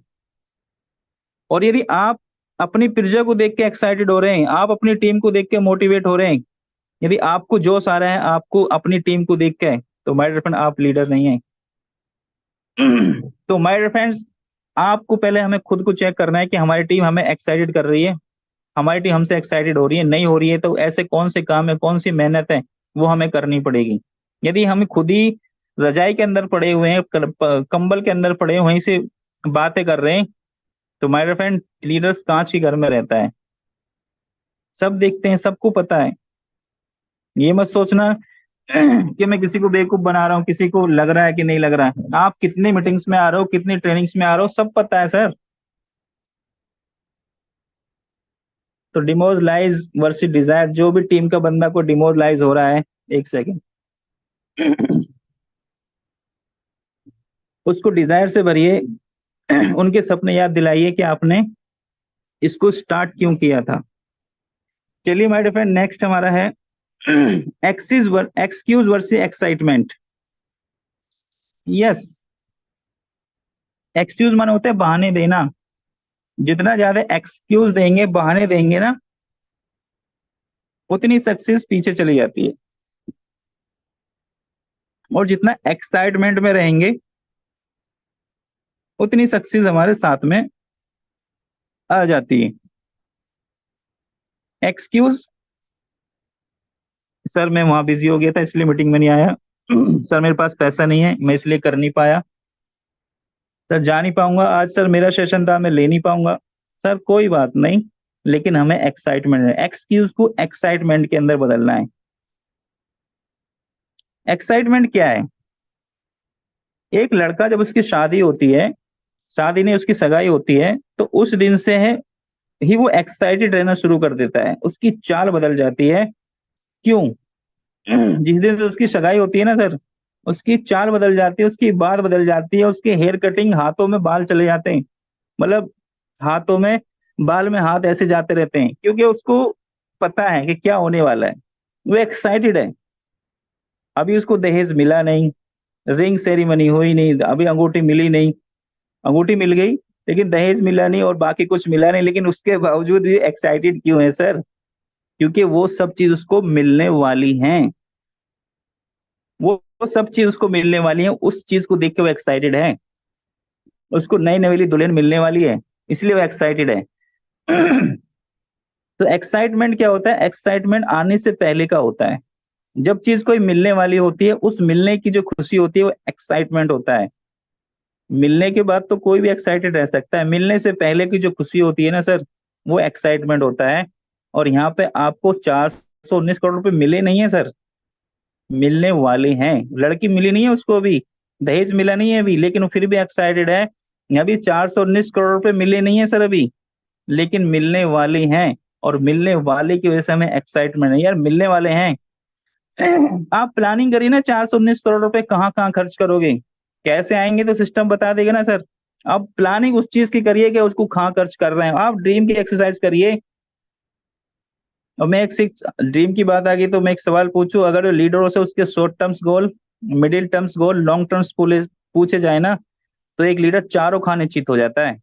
और यदि आप अपनी प्रजा को देख के एक्साइटेड हो रहे हैं, आप अपनी टीम को देख के मोटिवेट हो रहे हैं, यदि आपको जोश आ रहा है आपको अपनी टीम को देख के, तो माय डियर फ्रेंड आप लीडर नहीं है। तो माय डियर फ्रेंड्स, आपको पहले हमें खुद को चेक करना है कि हमारी टीम हमें एक्साइटेड कर रही है, हमारी टीम हमसे एक्साइटेड हो रही है, नहीं हो रही है, तो ऐसे कौन से काम है, कौन सी मेहनत है, वो हमें करनी पड़ेगी। यदि हम खुद ही रजाई के अंदर पड़े हुए हैं, कंबल के अंदर पड़े वहीं से बातें कर रहे हैं, तो माय डियर फ्रेंड लीडर्स कांच के घर में रहता है, सब देखते हैं, सबको पता है। ये मत सोचना कि मैं किसी को बेवकूफ बना रहा हूँ, किसी को लग रहा है कि नहीं लग रहा है। आप कितनी मीटिंग्स में आ रहे हो, कितनी ट्रेनिंग्स में आ रहे हो, सब पता है सर। तो डिमोरलाइज वर्सेस डिजायर, जो भी टीम का बंदा को डिमोरलाइज हो रहा है, एक सेकेंड, उसको डिजायर से भरिए, उनके सपने याद दिलाइए कि आपने इसको स्टार्ट क्यों किया था। चलिए माय डियर फ्रेंड, नेक्स्ट हमारा है excuse versus excitement. Yes, excuse माने होता है बहाने देना। जितना ज्यादा एक्सक्यूज देंगे, बहाने देंगे ना, उतनी सक्सेस पीछे चली जाती है। और जितना एक्साइटमेंट में रहेंगे, उतनी सक्सेस हमारे साथ में आ जाती है। एक्सक्यूज, सर मैं वहां बिजी हो गया था इसलिए मीटिंग में नहीं आया। सर मेरे पास पैसा नहीं है, मैं इसलिए कर नहीं पाया। सर जा नहीं पाऊंगा आज, सर मेरा सेशन था, मैं ले नहीं पाऊंगा। सर कोई बात नहीं, लेकिन हमें एक्साइटमेंट है, एक्सक्यूज को एक्साइटमेंट के अंदर बदलना है। एक्साइटमेंट क्या है? एक लड़का जब उसकी शादी होती है, शादी नहीं उसकी सगाई होती है, तो उस दिन से है ही वो एक्साइटेड रहना शुरू कर देता है, उसकी चाल बदल जाती है। क्यों? जिस दिन से उसकी सगाई होती है ना सर, उसकी चाल बदल जाती है, उसकी बात बदल जाती है, उसकी हेयर कटिंग, हाथों में बाल चले जाते हैं, मतलब हाथों में बाल में हाथ ऐसे जाते रहते हैं, क्योंकि उसको पता है कि क्या होने वाला है। वो एक्साइटेड है। अभी उसको दहेज मिला नहीं, रिंग सेरेमनी हुई नहीं, अभी अंगूठी मिली नहीं, अंगूठी मिल गई लेकिन दहेज मिला नहीं और बाकी कुछ मिला नहीं, लेकिन उसके बावजूद भी एक्साइटेड क्यों है सर? क्योंकि वो सब चीज उसको मिलने वाली हैं। वो सब चीज उसको मिलने वाली है, उस चीज को देख के वो एक्साइटेड है। उसको नई नवेली दुल्हन मिलने वाली है, इसलिए वो एक्साइटेड है। तो एक्साइटमेंट क्या होता है? एक्साइटमेंट आने से पहले का होता है। जब चीज कोई मिलने वाली होती है, उस मिलने की जो खुशी होती है वो एक्साइटमेंट होता है। मिलने के बाद तो कोई भी एक्साइटेड रह सकता है, मिलने से पहले की जो खुशी होती है ना सर, वो एक्साइटमेंट होता है। और यहाँ पे आपको 419 करोड़ रुपए मिले नहीं है सर, मिलने वाले हैं। लड़की मिली नहीं है उसको अभी, दहेज मिला नहीं है अभी, लेकिन वो फिर भी एक्साइटेड है। अभी 419 करोड़ रुपए मिले नहीं है सर अभी, लेकिन मिलने वाले हैं। और मिलने वाले की वजह से हमें एक्साइटमेंट है यार, मिलने वाले हैं। आप प्लानिंग करिए ना, 419 करोड़ रुपए कहाँ कहाँ खर्च करोगे, कैसे आएंगे, तो सिस्टम बता देगा ना सर। अब प्लानिंग उस चीज की करिए कि उसको कहाँ खर्च कर रहे हैं। आप ड्रीम की एक्सरसाइज करिए। और मैं एक ड्रीम की बात आ गई तो मैं एक सवाल पूछूं, अगर लीडरों से उसके short terms goal, middle terms goal, long terms पूछे जाए ना, तो एक लीडर चारों खाने चित हो जाता है।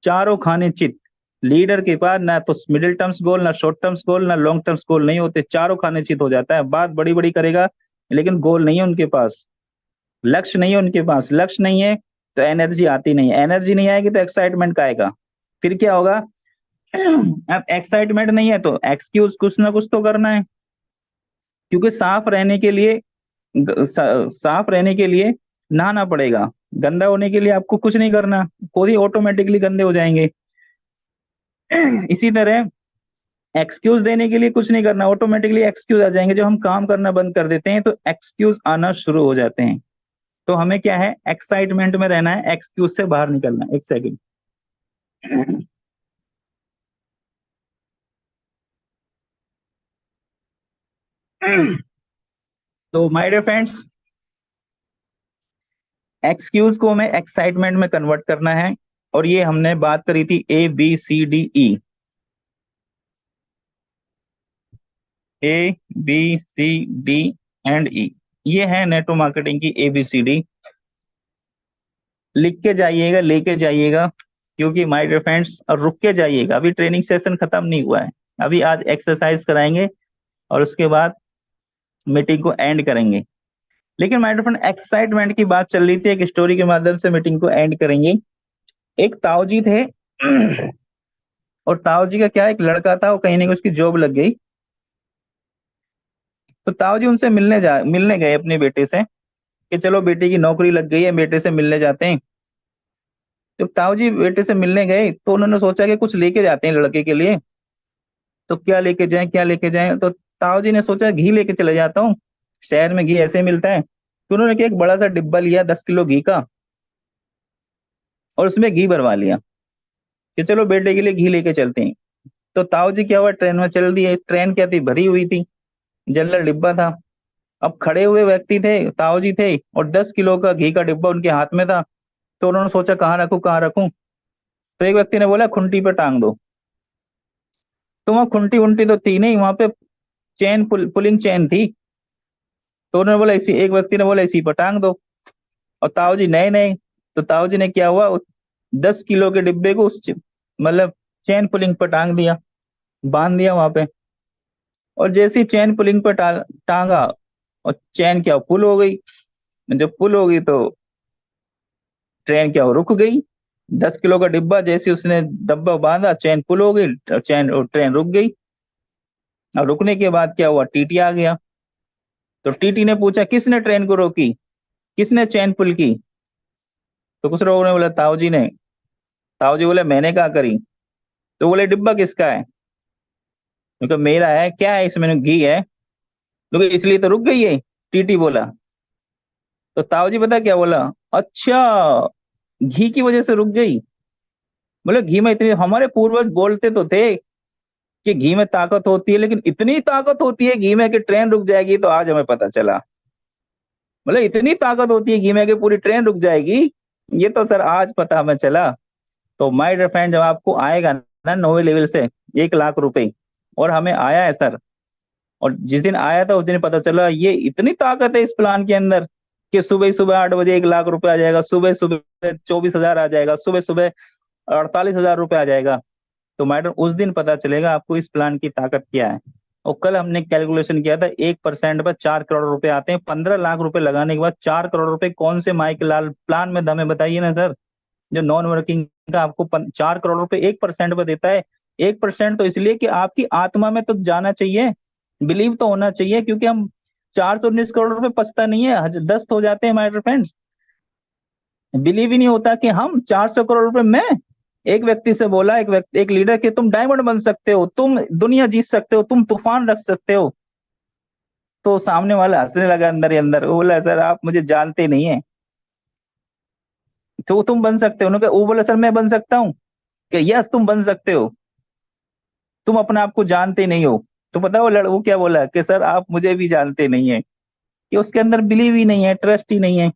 चारों खाने चित। लीडर के पास ना तो मिडिल टर्म्स गोल, ना शॉर्ट टर्म्स गोल, ना लॉन्ग टर्म्स गोल नहीं होते, चारों खाने चित हो जाता है। बात बड़ी बड़ी करेगा लेकिन गोल नहीं है उनके पास, लक्ष्य नहीं है उनके पास, लक्ष्य नहीं है तो एनर्जी आती नहीं है, एनर्जी नहीं आएगी तो एक्साइटमेंट का आएगा। फिर क्या होगा? अब एक्साइटमेंट नहीं है तो एक्सक्यूज कुछ ना कुछ तो करना है, क्योंकि साफ रहने के लिए साफ रहने के लिए नहाना पड़ेगा, गंदा होने के लिए आपको कुछ नहीं करना, खुद ही ऑटोमेटिकली गंदे हो जाएंगे। इसी तरह एक्सक्यूज देने के लिए कुछ नहीं करना, ऑटोमेटिकली एक्सक्यूज आ जाएंगे। जब हम काम करना बंद कर देते हैं तो एक्सक्यूज आना शुरू हो जाते हैं। तो हमें क्या है, एक्साइटमेंट में रहना है, एक्सक्यूज से बाहर निकलना है। एक सेकंड। तो माय डियर फ्रेंड्स, एक्सक्यूज को हमें एक्साइटमेंट में कन्वर्ट करना है। और ये हमने बात करी थी ABCDE, ABCD एंड E। ये है नेटवर्क मार्केटिंग की ABCD। लिख के जाइएगा, लेके जाइएगा, क्योंकि माय डियर फ्रेंड्स, और रुक के जाइएगा, अभी ट्रेनिंग सेशन खत्म नहीं हुआ है। अभी आज एक्सरसाइज कराएंगे और उसके बाद मीटिंग को एंड करेंगे। लेकिन माय डियर फ्रेंड, एक्साइटमेंट की बात चल रही थी, एक स्टोरी के माध्यम से मीटिंग को एंड करेंगे। एक ताऊ जी थे। और ताऊ जी का क्या, एक लड़का था, वो कहीं ना कहीं उसकी जॉब लग गई। तो ताऊ जी उनसे मिलने गए अपने बेटे से, कि चलो बेटे की नौकरी लग गई है, बेटे से मिलने जाते हैं। जब ताऊ जी बेटे से मिलने गए तो उन्होंने सोचा कि कुछ लेके जाते हैं लड़के के लिए। तो क्या लेके जाएं, क्या लेके जाएं? तो ताऊ जी ने सोचा घी लेके चले जाता हूँ, शहर में घी ऐसे मिलता है। तो उन्होंने क्या, एक बड़ा सा डिब्बा लिया 10 किलो घी का, और उसमें घी भरवा लिया कि चलो बेटे के लिए घी लेके चलते हैं। तो ताऊ जी क्या हुआ, ट्रेन में चल दिए। ट्रेन क्या थी, भरी हुई थी, जनरल डिब्बा था। अब खड़े हुए व्यक्ति थे, ताऊ जी थे, और 10 किलो का घी का डिब्बा उनके हाथ में था। तो उन्होंने सोचा कहाँ रखूं, कहाँ रखूं? तो एक व्यक्ति ने बोला खुंटी पे टांग दो। तो वहां खुंटी उंटी तो थी नहीं, वहां पे पुलिंग चेन थी। तो उन्होंने बोला इसी, एक व्यक्ति ने बोला इसी पर टांग दो। और ताऊ जी नहीं नहीं। तो ताऊ जी ने क्या हुआ, उस 10 किलो के डिब्बे को मतलब चेन पुलिंग पर टांग दिया, बांध दिया वहां पे। और जैसे ही चेन पुलिंग पर टांगा, और चेन क्या पुल हो गई। जब पुल हो गई तो ट्रेन क्या रुक गई। 10 किलो का डिब्बा, जैसे उसने डब्बा बांधा, चेन पुल हो गई, ट्रेन रुक गई। और रुकने के बाद क्या हुआ, टीटी आ गया। तो टीटी ने पूछा किसने ट्रेन को रोकी, किसने चेन पुल की? तो कुछ लोगों ने बोला ताऊ जी ने। ताऊ जी बोले मैंने क्या करी? तो बोले डिब्बा किसका है? क्योंकि मेरा है। क्या है इसमें, घी है। क्योंकि इसलिए तो रुक गई है, टीटी बोला। तो ताऊ जी पता क्या बोला, अच्छा, घी की वजह से रुक गई। बोले घी में इतनी, हमारे पूर्वज बोलते तो थे कि घी में ताकत होती है, लेकिन इतनी ताकत होती है घी में कि ट्रेन रुक जाएगी, तो आज हमें पता चला। बोले इतनी ताकत होती है घी में कि पूरी ट्रेन रुक जाएगी, ये तो सर आज पता हमें चला। तो माय डियर फ्रेंड, जब आपको आएगा ना 9वीं लेवल से 1 लाख रुपए, और हमें आया है सर, और जिस दिन आया था उस दिन पता चला ये इतनी ताकत है इस प्लान के अंदर, कि सुबह सुबह 8 बजे 1 लाख रुपए आ जाएगा, सुबह सुबह 24,000 आ जाएगा, सुबह सुबह 48,000 रुपए आ जाएगा। तो मैडम उस दिन पता चलेगा आपको इस प्लान की ताकत क्या है। और कल हमने कैलकुलेशन किया था, 1% पर 4 करोड़ रुपए आते हैं। 15 लाख रुपए लगाने के बाद 4 करोड़ रुपए कौन से माइक लाल प्लान में हमें बताइए ना सर, जो नॉन वर्किंग का आपको 4 करोड़ रुपए 1% पर देता है। 1% तो इसलिए कि आपकी आत्मा में तो जाना चाहिए, बिलीव तो होना चाहिए, क्योंकि हम 419 करोड़ रुपए पछता नहीं है, 10 हो जाते हैं माय फ्रेंड्स। बिलीव ही नहीं होता कि हम 400 करोड़ रुपए में। एक व्यक्ति से बोला, एक लीडर के तुम डायमंड बन सकते हो, तुम दुनिया जीत सकते हो, तुम तूफान रख सकते हो। तो सामने वाला हंसने लगा अंदर ही अंदर, वो बोला सर आप मुझे जानते नहीं है। तो तुम बन सकते हो, वो बोला सर मैं बन सकता हूँ। कि यस तुम बन सकते हो, तुम अपने आप को जानते नहीं हो। तो पता है वो क्या बोला, कि सर आप मुझे भी जानते नहीं है। कि उसके अंदर बिलीव ही नहीं है, ट्रस्ट ही नहीं है।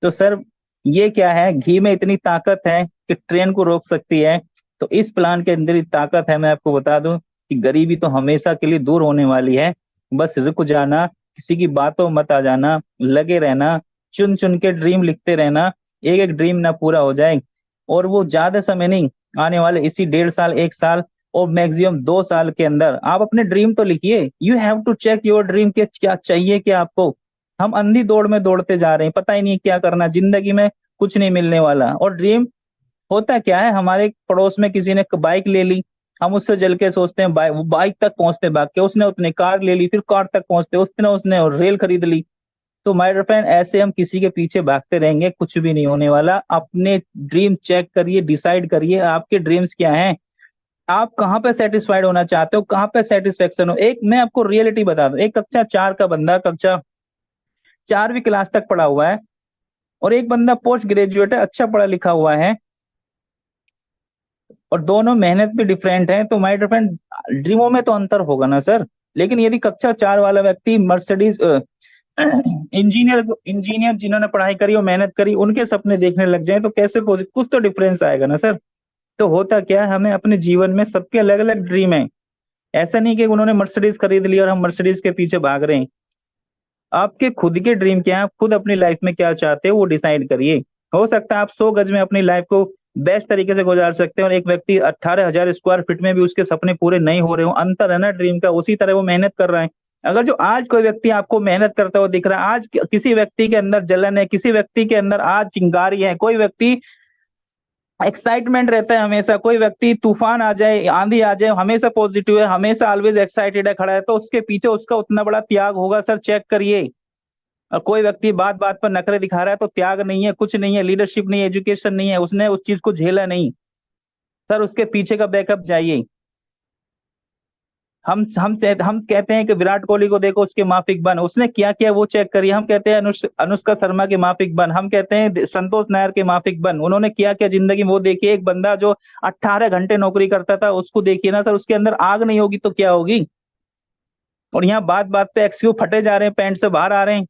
तो सर ये क्या है, घी में इतनी ताकत है कि ट्रेन को रोक सकती है। तो इस प्लान के अंदर ही ताकत है। मैं आपको बता दूं कि गरीबी तो हमेशा के लिए दूर होने वाली है। बस रुक जाना, किसी की बातों मत आ जाना, लगे रहना, चुन चुन के ड्रीम लिखते रहना। एक एक ड्रीम ना पूरा हो जाए, और वो ज्यादा समय नहीं, आने वाले इसी 1.5 साल, 1 साल, और मैक्सिमम 2 साल के अंदर आप अपने ड्रीम तो लिखिए। You have to check your dream के क्या चाहिए, क्या आपको। हम अंधी दौड़ में दौड़ते जा रहे हैं, पता ही नहीं क्या करना जिंदगी में। कुछ नहीं मिलने वाला। और ड्रीम होता क्या है, हमारे पड़ोस में किसी ने बाइक ले ली, हम उससे जल के सोचते हैं बाइक, वो बाइक तक पहुंचते भाग के, उसने उतने कार ले ली, फिर कार तक पहुंचते उसने उसने और रेल खरीद ली। तो माय डियर फ्रेंड, ऐसे हम किसी के पीछे भागते रहेंगे, कुछ भी नहीं होने वाला। अपने ड्रीम चेक करिए, डिसाइड करिए आपके ड्रीम्स क्या हैं, आप कहाँ पे सेटिस्फाइड होना चाहते हो, कहाँ पे सेटिस्फेक्शन हो। एक मैं आपको रियलिटी बता दूं, एक कक्षा 4 का बंदा कक्षा 4वीं क्लास तक पढ़ा हुआ है, और एक बंदा पोस्ट ग्रेजुएट है, अच्छा पढ़ा लिखा हुआ है, और दोनों मेहनत भी डिफरेंट है। तो माय डियर फ्रेंड, ड्रीमों में तो अंतर होगा ना सर। लेकिन यदि कक्षा 4 वाला व्यक्ति मर्सिडीज इंजीनियर इंजीनियर जिन्होंने पढ़ाई करी और मेहनत करी, उनके सपने देखने लग जाए, तो कैसे कुछ तो डिफरेंस आएगा ना सर। तो होता क्या है, हमें अपने जीवन में सबके अलग अलग ड्रीम है। ऐसा नहीं कि उन्होंने मर्सिडीज खरीद ली और हम मर्सिडीज के पीछे भाग रहे हैं। आपके खुद के ड्रीम क्या है, आप खुद अपनी लाइफ में क्या चाहते हो वो डिसाइड करिए। हो सकता है आप 100 गज में अपनी लाइफ को बेस्ट तरीके से गुजार सकते हैं, और एक व्यक्ति 18,000 स्क्वायर फीट में भी उसके सपने पूरे नहीं हो रहे हो। अंतर है ना ड्रीम का, उसी तरह वो मेहनत कर रहा है। अगर जो आज कोई व्यक्ति आपको मेहनत करता हुआ दिख रहा है, आज किसी व्यक्ति के अंदर जलन है, किसी व्यक्ति के अंदर आज चिंगारी है, कोई व्यक्ति एक्साइटमेंट रहता है हमेशा, कोई व्यक्ति तूफान आ जाए, आंधी आ जाए, हमेशा पॉजिटिव है, हमेशा ऑलवेज एक्साइटेड है, खड़ा है, तो उसके पीछे उसका उतना बड़ा त्याग होगा सर, चेक करिए। और कोई व्यक्ति बात बात पर नखरे दिखा रहा है, तो त्याग नहीं है, कुछ नहीं है, लीडरशिप नहीं है, एजुकेशन नहीं है, उसने उस चीज को झेला नहीं सर, उसके पीछे का बैकअप जाइए। हम कहते हैं कि विराट कोहली को देखो, उसके माफिक बन, उसने क्या किया वो चेक करिए। हम कहते हैं अनुष्का शर्मा के माफिक बन, हम कहते हैं संतोष नायर के माफिक बन, उन्होंने क्या क्या जिंदगी में वो देखिए। एक बंदा जो 18 घंटे नौकरी करता था, उसको देखिए ना सर, उसके अंदर आग नहीं होगी तो क्या होगी। और यहाँ बात बात पे एक्सक्यू फटे जा रहे हैं, पैंट से बाहर आ रहे हैं।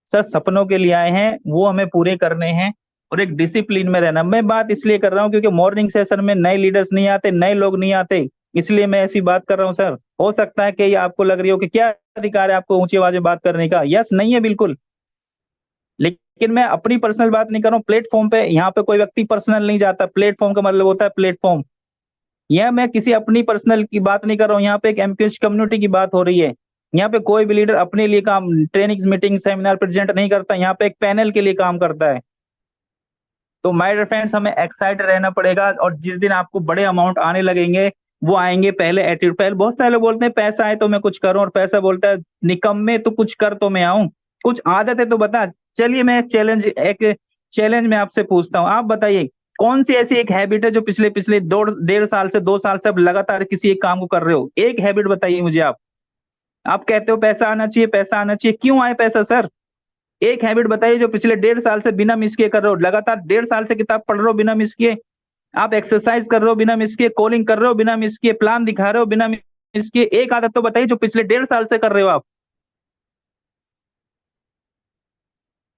सर सपनों के लिए आए हैं, वो हमें पूरे करने हैं, और एक डिसिप्लिन में रहना। मैं बात इसलिए कर रहा हूँ क्योंकि मॉर्निंग सेशन में नए लीडर्स नहीं आते, नए लोग नहीं आते, इसलिए मैं ऐसी बात कर रहा हूँ सर। हो सकता है कि ये आपको लग रही हो कि क्या अधिकार है आपको ऊंची आवाज में बात करने का, यस नहीं है बिल्कुल। लेकिन मैं अपनी पर्सनल बात नहीं कर रहा हूँ, प्लेटफॉर्म पे यहाँ पे कोई व्यक्ति पर्सनल नहीं जाता, प्लेटफॉर्म का मतलब होता है प्लेटफॉर्म। यह मैं किसी अपनी पर्सनल की बात नहीं कर रहा हूँ, यहाँ पे एक एमपीएस कम्युनिटी की बात हो रही है। यहाँ पे कोई भी लीडर अपने लिए काम, ट्रेनिंग मीटिंग सेमिनार प्रेजेंट नहीं करता, यहाँ पे एक पैनल के लिए काम करता है। तो माय डियर फ्रेंड्स, हमें एक्साइटेड रहना पड़ेगा, और जिस दिन आपको बड़े अमाउंट आने लगेंगे, वो आएंगे पहले एटीट्यूड। पहले बहुत सारे लोग बोलते हैं पैसा आए तो मैं कुछ करूं, और पैसा बोलता है निकम्मे तो कुछ कर तो मैं आऊं, कुछ आदत है तो बता। चलिए मैं एक चैलेंज में आपसे पूछता हूँ, आप बताइए कौन सी ऐसी एक हैबिट है जो पिछले पिछले 1.5 साल से 2 साल से आप लगातार किसी एक काम को कर रहे हो, एक हैबिट बताइए मुझे। आप कहते हो पैसा आना चाहिए, पैसा आना चाहिए, क्यों आए पैसा सर? एक हैबिट बताइए जो पिछले 1.5 साल से बिना मिस किए कर रहे हो, लगातार 1.5 साल से किताब पढ़ रहे हो बिना मिस किए, आप एक्सरसाइज कर रहे हो बिना मिस किए, कॉलिंग कर रहे हो बिना मिस किए, प्लान दिखा रहे हो बिना मिस किए। एक आदत तो बताइए जो पिछले 1.5 साल से कर रहे हो आप।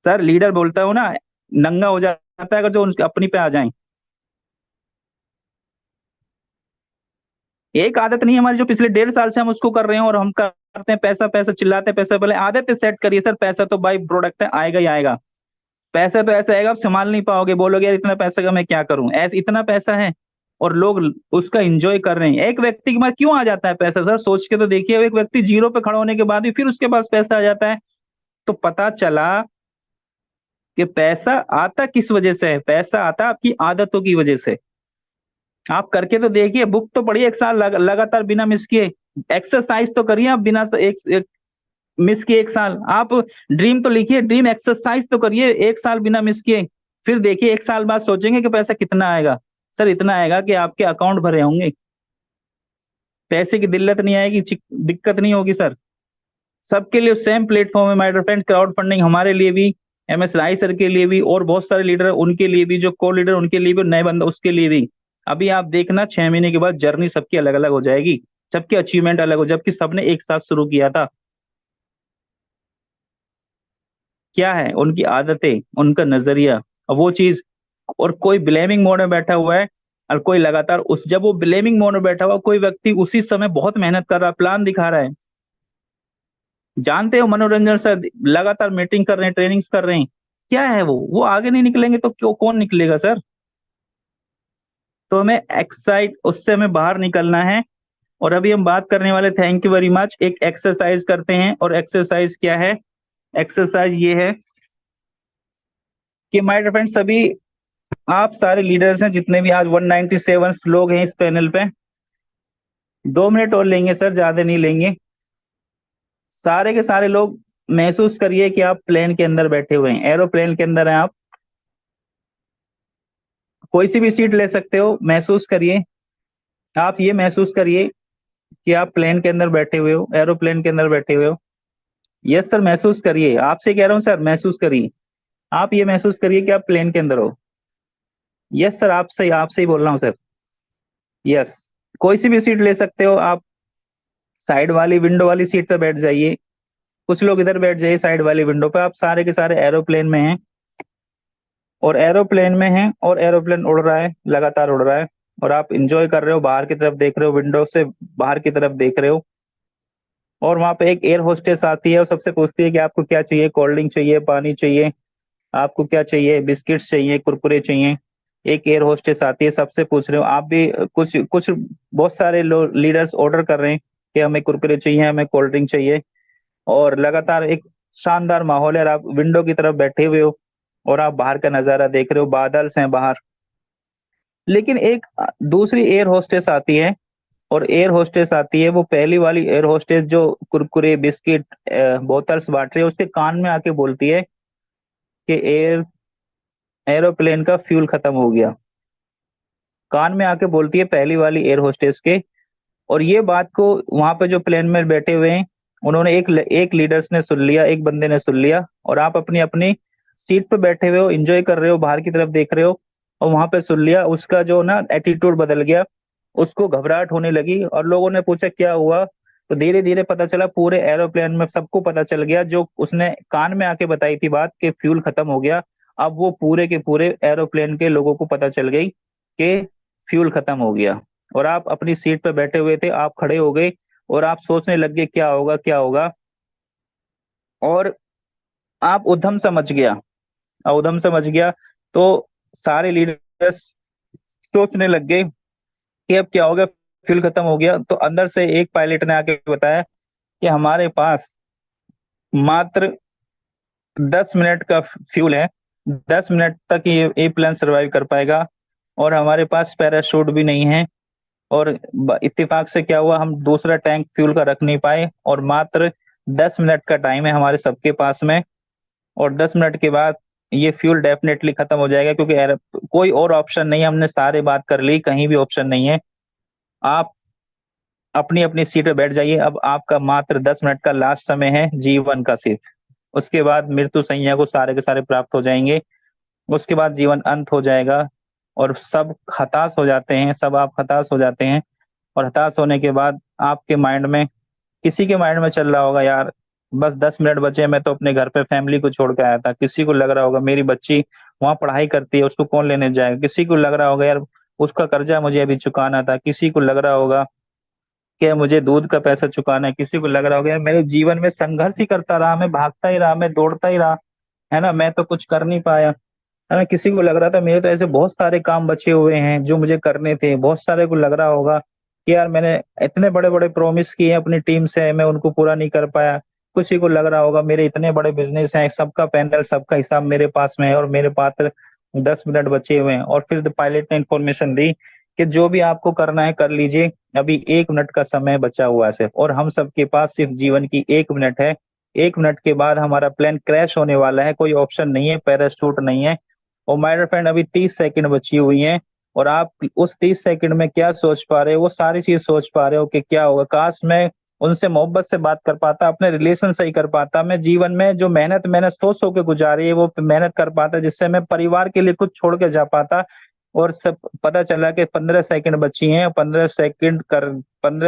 सर लीडर बोलता हूँ ना, नंगा हो जाता है अगर जो उनके अपनी पे आ जाए। एक आदत नहीं हमारी जो पिछले 1.5 साल से हम उसको कर रहे हैं, और हम करते हैं पैसा पैसा चिल्लाते हैं पैसा, पहले आदत सेट करिए सर। पैसा तो बाई प्रोडक्ट है, आएगा ही आएगा। पैसा तो ऐसा आएगा आप संभाल नहीं पाओगे, बोलोगे यार इतना पैसा का मैं क्या करूं, ऐसा इतना पैसा है और लोग उसका एंजॉय कर रहे हैं। एक व्यक्ति के पास क्यों आ जाता है पैसा सर, सोच के तो देखिए, एक व्यक्ति जीरो पे खड़ा होने के बाद भी फिर उसके पास पैसा आ जाता है। तो पता चला कि पैसा आता किस वजह से है, पैसा आता आपकी आदतों की वजह से। आप करके तो देखिए, बुक तो पढ़िए 1 साल लगातार बिना मिस किए, एक्सरसाइज तो करिए आप बिना एक मिस किए 1 साल, आप ड्रीम तो लिखिए, ड्रीम एक्सरसाइज तो करिए 1 साल बिना मिस किए। फिर देखिए 1 साल बाद सोचेंगे कि पैसा कितना आएगा। सर इतना आएगा कि आपके अकाउंट भरे होंगे, पैसे की दिल्लत नहीं आएगी, दिक्कत नहीं होगी सर। सबके लिए सेम प्लेटफॉर्म है my dear friend, crowd funding हमारे लिए भी, MS राय सर के लिए भी, और बहुत सारे लीडर उनके लिए भी, जो को लीडर उनके लिए भी, नए बंदा उसके लिए भी। अभी आप देखना 6 महीने के बाद जर्नी सबकी अलग अलग हो जाएगी, सबकी अचीवमेंट अलग हो, जबकि सबने एक साथ शुरू किया था। क्या है उनकी आदतें, उनका नजरिया, और वो चीज। और कोई ब्लेमिंग मोड में बैठा हुआ है, और कोई लगातार उस, जब वो ब्लेमिंग मोड में बैठा हुआ कोई व्यक्ति उसी समय बहुत मेहनत कर रहा है, प्लान दिखा रहा है, जानते हो मनोरंजन सर लगातार मीटिंग कर रहे हैं, ट्रेनिंग्स कर रहे हैं, क्या है वो आगे नहीं निकलेंगे तो क्यों, कौन निकलेगा सर? तो हमें एक्साइट, उससे हमें बाहर निकलना है। और अभी हम बात करने वाले, थैंक यू वेरी मच, एक एक्सरसाइज करते हैं। और एक्सरसाइज क्या है? एक्सरसाइज ये है कि माय डियर फ्रेंड सभी आप सारे लीडर्स हैं जितने भी आज 197 लोग हैं इस पैनल पे, 2 मिनट और लेंगे सर, ज्यादा नहीं लेंगे। सारे के सारे लोग महसूस करिए कि आप प्लेन के अंदर बैठे हुए हैं, एरोप्लेन के अंदर हैं आप। कोई सी भी सीट ले सकते हो, महसूस करिए। आप ये महसूस करिए कि आप प्लेन के अंदर बैठे हुए हो, एरोप्लेन के अंदर बैठे हुए हो। यस सर, महसूस करिए, आपसे कह रहा हूँ सर, महसूस करिए। आप ये महसूस करिए कि आप प्लेन के अंदर हो। यस सर, आपसे ही बोल रहा हूँ सर। यस, कोई सी भी सीट ले सकते हो आप। साइड वाली विंडो वाली सीट पे बैठ जाइए, कुछ लोग इधर बैठ जाइए साइड वाली विंडो पे। आप सारे के सारे एरोप्लेन में हैं, और एरोप्लेन में हैं, और एरोप्लेन उड़ रहा है, लगातार उड़ रहा है। और आप इंजॉय कर रहे हो, बाहर की तरफ देख रहे हो, विंडो से बाहर की तरफ देख रहे हो। और वहां पे एक एयर होस्टेस आती है और सबसे पूछती है कि आपको क्या चाहिए, कोल्ड ड्रिंक चाहिए, पानी चाहिए, आपको क्या चाहिए, बिस्किट्स चाहिए, कुरकुरे चाहिए। एक एयर होस्टेस आती है, सबसे पूछ रहे हो आप भी। कुछ कुछ बहुत सारे लीडर्स ऑर्डर कर रहे हैं कि हमें कुरकुरे चाहिए, हमें कोल्ड ड्रिंक चाहिए। और लगातार एक शानदार माहौल है, और आप विंडो की तरफ बैठे हुए हो, और आप बाहर का नजारा देख रहे हो, बादल हैं बाहर। लेकिन एक दूसरी एयर होस्टेस आती है, और एयर होस्टेस आती है, वो पहली वाली एयर होस्टेस जो कुरकुरे बिस्किट बोतल्स बांट रही है, उसके कान में आके बोलती है कि एरोप्लेन का फ्यूल खत्म हो गया। कान में आके बोलती है पहली वाली एयर होस्टेस के। और ये बात को वहां पे जो प्लेन में बैठे हुए हैं, उन्होंने एक लीडर्स ने सुन लिया, एक बंदे ने सुन लिया, और आप अपनी अपनी सीट पे बैठे हुए हो, एंजॉय कर रहे हो, बाहर की तरफ देख रहे हो, और वहां पे सुन लिया। उसका जो ना एटीट्यूड बदल गया, उसको घबराहट होने लगी, और लोगों ने पूछा क्या हुआ। तो धीरे धीरे पता चला, पूरे एरोप्लेन में सबको पता चल गया, जो उसने कान में आके बताई थी बात कि फ्यूल खत्म हो गया। अब वो पूरे के पूरे एरोप्लेन के लोगों को पता चल गई कि फ्यूल खत्म हो गया। और आप अपनी सीट पे बैठे हुए थे, आप खड़े हो गए, और आप सोचने लग गए क्या होगा क्या होगा। और आप उधम समझ गया, उधम समझ गया। तो सारे लीडर्स सोचने लग गए कि अब क्या होगा, फ्यूल खत्म हो गया। तो अंदर से एक पायलट ने आके बताया कि हमारे पास मात्र 10 मिनट का फ्यूल है, 10 मिनट तक ये प्लेन सर्वाइव कर पाएगा, और हमारे पास पैराशूट भी नहीं है। और इत्तेफाक से क्या हुआ, हम दूसरा टैंक फ्यूल का रख नहीं पाए, और मात्र 10 मिनट का टाइम है हमारे सबके पास में। और 10 मिनट के बाद ये फ्यूल डेफिनेटली खत्म हो जाएगा, क्योंकि कोई और ऑप्शन नहीं है, हमने सारे बात कर ली, कहीं भी ऑप्शन नहीं है। आप अपनी अपनी सीट पे बैठ जाइए, अब आपका मात्र 10 मिनट का लास्ट समय है जीवन का सिर्फ। उसके बाद मृत्यु संज्ञा को सारे के सारे प्राप्त हो जाएंगे, उसके बाद जीवन अंत हो जाएगा। और सब हताश हो जाते हैं, सब आप हताश हो जाते हैं। और हताश होने के बाद आपके माइंड में, किसी के माइंड में चल रहा होगा, यार बस 10 मिनट बचे, मैं तो अपने घर पे फैमिली को छोड़ के आया था। किसी को लग रहा होगा मेरी बच्ची वहां पढ़ाई करती है, उसको कौन लेने जाएगा। किसी को लग रहा होगा यार उसका कर्जा मुझे अभी चुकाना था। किसी को लग रहा होगा कि मुझे दूध का पैसा चुकाना है। किसी को लग रहा होगा यार मेरे जीवन में संघर्ष ही करता रहा, मैं भागता ही रहा, मैं दौड़ता ही रहा, है ना, मैं तो कुछ कर नहीं पाया, है ना। किसी को लग रहा था मेरे तो ऐसे बहुत सारे काम बचे हुए हैं जो मुझे करने थे। बहुत सारे को लग रहा होगा कि यार मैंने इतने बड़े बड़े प्रॉमिस किए अपनी टीम से, मैं उनको पूरा नहीं कर पाया। किसी को लग रहा होगा मेरे इतने बड़े बिजनेस हैं, सबका पैनल सबका हिसाब मेरे पास में है, और मेरे पास 10 मिनट बचे हुए हैं। और फिर पायलट ने इंफॉर्मेशन दी कि जो भी आपको करना है कर लीजिए, अभी 1 मिनट का समय बचा हुआ है सिर्फ, और हम सबके पास सिर्फ जीवन की 1 मिनट है। 1 मिनट के बाद हमारा प्लेन क्रैश होने वाला है, कोई ऑप्शन नहीं है, पैराशूट नहीं है। और माय डियर फ्रेंड अभी 30 सेकंड बची हुई हैं, और आप उस 30 सेकंड में क्या सोच पा रहे हो, वो सारी चीज सोच पा रहे हो कि क्या होगा। काश मैं उनसे मोहब्बत से बात कर पाता, अपने रिलेशन सही कर पाता, मैं जीवन में जो मेहनत मैंने सो के गुजारी है वो मेहनत कर पाता, जिससे मैं परिवार के लिए कुछ छोड़ के जा पाता। और सब पता चला कि 15 सेकंड बची हैं, 15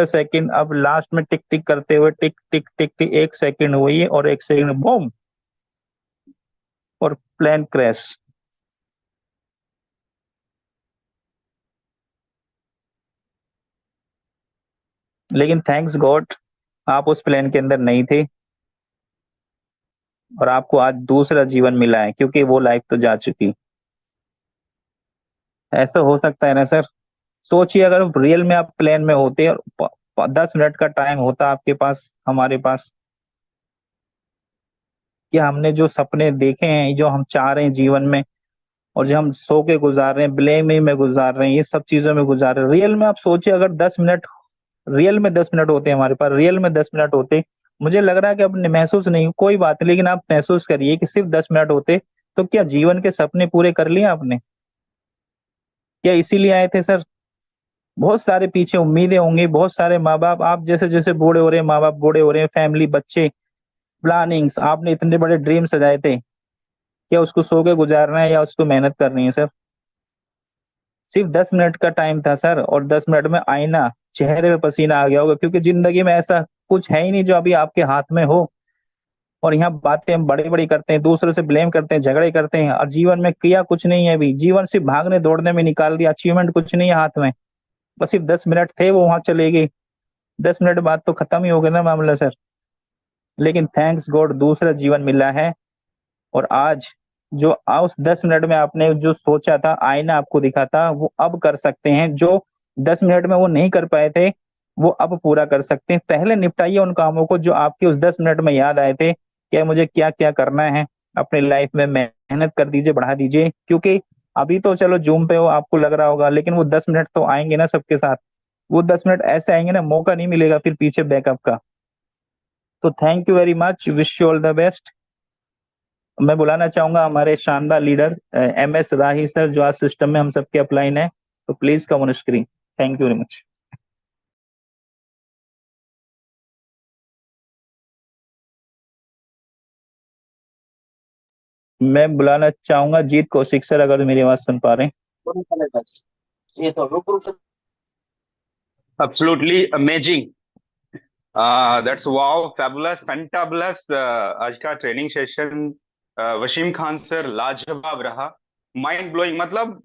सेकंड अब लास्ट में टिक टिक करते हुए, टिक टिक टिक टिक, 1 सेकंड हुई है, और 1 सेकंड बूम, और प्लेन क्रैश। लेकिन थैंक्स गॉड आप उस प्लेन के अंदर नहीं थे, और आपको आज दूसरा जीवन मिला है, क्योंकि वो लाइफ तो जा चुकी। ऐसा हो सकता है ना सर। सोचिए अगर रियल में आप प्लेन में होते और 10 मिनट का टाइम होता आपके पास, हमारे पास, कि हमने जो सपने देखे हैं, जो हम चाह रहे हैं जीवन में, और जो हम सो के गुजार रहे हैं, ब्लेमिंग में गुजार रहे हैं, ये सब चीजों में गुजार रहे हैं। रियल में आप सोचिए, अगर 10 मिनट, रियल में 10 मिनट होते हमारे पास, रियल में 10 मिनट होते, मुझे लग रहा है कि अपने महसूस नहीं, कोई बात नहीं, लेकिन आप महसूस करिए कि सिर्फ 10 मिनट होते, तो क्या जीवन के सपने पूरे कर लिए आपने? क्या इसीलिए आए थे सर? बहुत सारे पीछे उम्मीदें होंगी, बहुत सारे माँ बाप, आप जैसे जैसे बूढ़े हो रहे हैं, माँ बाप बूढ़े हो रहे हैं, फैमिली, बच्चे, प्लानिंग्स, आपने इतने बड़े ड्रीम सजाए थे, क्या उसको सो के गुजारना है या उसको मेहनत करनी है सर? सिर्फ 10 मिनट का टाइम था सर, और 10 मिनट में आईना, चेहरे पे पसीना आ गया होगा, क्योंकि जिंदगी में ऐसा कुछ है ही नहीं जो अभी आपके हाथ में हो। और यहाँ बातें हम बड़ी बड़ी करते हैं, दूसरों से ब्लेम करते हैं, झगड़े करते हैं, और जीवन में किया कुछ नहीं है अभी, जीवन सिर्फ भागने दौड़ने में निकाल दिया, अचीवमेंट कुछ नहीं है हाथ में। बस सिर्फ 10 मिनट थे, वो वहां चले गए, 10 मिनट बाद तो खत्म ही हो गया ना मामला सर। लेकिन थैंक्स गॉड दूसरा जीवन मिला है। और आज जो उस 10 मिनट में आपने जो सोचा था, आईना आपको दिखा था, वो अब कर सकते हैं, जो 10 मिनट में वो नहीं कर पाए थे, वो अब पूरा कर सकते हैं। पहले निपटाइए उन कामों को जो आपके उस 10 मिनट में याद आए थे, क्या मुझे क्या क्या करना है अपनी लाइफ में, मेहनत कर दीजिए, बढ़ा दीजिए, क्योंकि अभी तो चलो जूम पे हो, आपको लग रहा होगा, लेकिन वो 10 मिनट तो आएंगे ना सबके साथ। वो 10 मिनट ऐसे आएंगे ना, मौका नहीं मिलेगा फिर पीछे बैकअप का। तो thank you very much, wish you all the best. मैं बुलाना चाहूंगा हमारे शानदार लीडर MS राही सर, जो आज सिस्टम में हम सबके अपलाइन है, तो please come on screen. Thank you very much. मैं बुलाना चाहूंगा जीत कौशिक सर, अगर मेरी आवाज सुन पा रहे हैं। ये तो रुक रुक। Absolutely amazing. That's wow, fabulous, fantabulous. आज का training session Waseem Khan sir लाजवाब रहा, माइंड ब्लोइंग। मतलब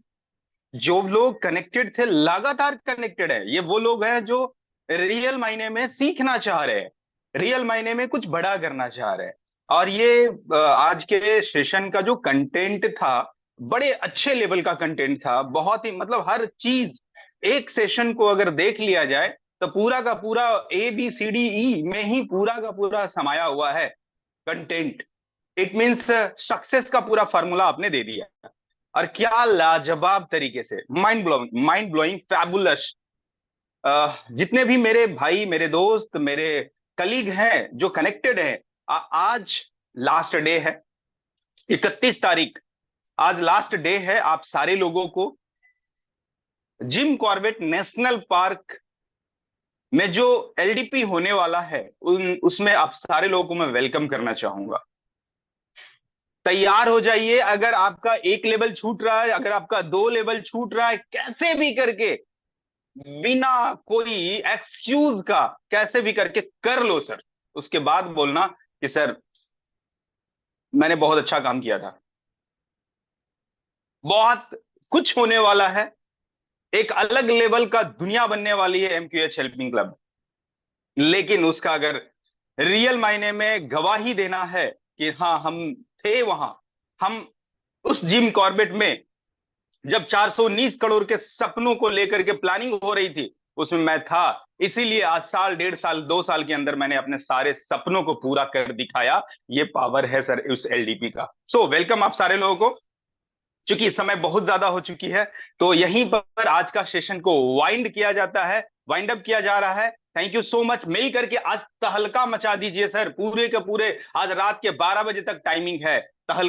जो लोग कनेक्टेड थे, लगातार कनेक्टेड है, ये वो लोग हैं जो रियल मायने में सीखना चाह रहे हैं, रियल मायने में कुछ बड़ा करना चाह रहे हैं। और ये आज के सेशन का जो कंटेंट था, बड़े अच्छे लेवल का कंटेंट था, बहुत ही, मतलब हर चीज, एक सेशन को अगर देख लिया जाए तो पूरा का पूरा ABCDE में ही पूरा का पूरा समाया हुआ है कंटेंट। इट मीन्स सक्सेस का पूरा फॉर्मूला आपने दे दिया। और क्या लाजवाब तरीके से, mind blowing, mind blowing, fabulous. जितने भी मेरे भाई, मेरे दोस्त, मेरे कलीग हैं जो कनेक्टेड हैं, आज लास्ट डे है, 31 तारीख, आज लास्ट डे है। आप सारे लोगों को जिम कॉर्बेट नेशनल पार्क में जो LDP होने वाला है, उसमें आप सारे लोगों को मैं वेलकम करना चाहूंगा। तैयार हो जाइए। अगर आपका एक लेवल छूट रहा है, अगर आपका 2 लेवल छूट रहा है, कैसे भी करके, बिना कोई एक्सक्यूज का, कैसे भी करके कर लो सर। उसके बाद बोलना कि सर मैंने बहुत अच्छा काम किया था। बहुत कुछ होने वाला है, एक अलग लेवल का दुनिया बनने वाली है MQH हेल्पिंग क्लब। लेकिन उसका अगर रियल मायने में गवाही देना है कि हाँ हम थे वहां, हम उस जिम कॉर्बेट में जब 419 करोड़ के सपनों को लेकर के प्लानिंग हो रही थी, उसमें मैं था। इसीलिए आज साल, 1.5 साल, 2 साल के अंदर मैंने अपने सारे सपनों को पूरा कर दिखाया। ये पावर है सर उस LDP का। सो वेलकम आप सारे लोगों को। चूंकि समय बहुत ज्यादा हो चुकी है, तो यहीं पर आज का सेशन को वाइंड किया जाता है, वाइंड अप किया जा रहा है। Thank you so much. मिल करके आज तहलका मचा दीजिए सर, पूरे के पूरे आज रात के 12 बजे तक टाइमिंग है, तहलका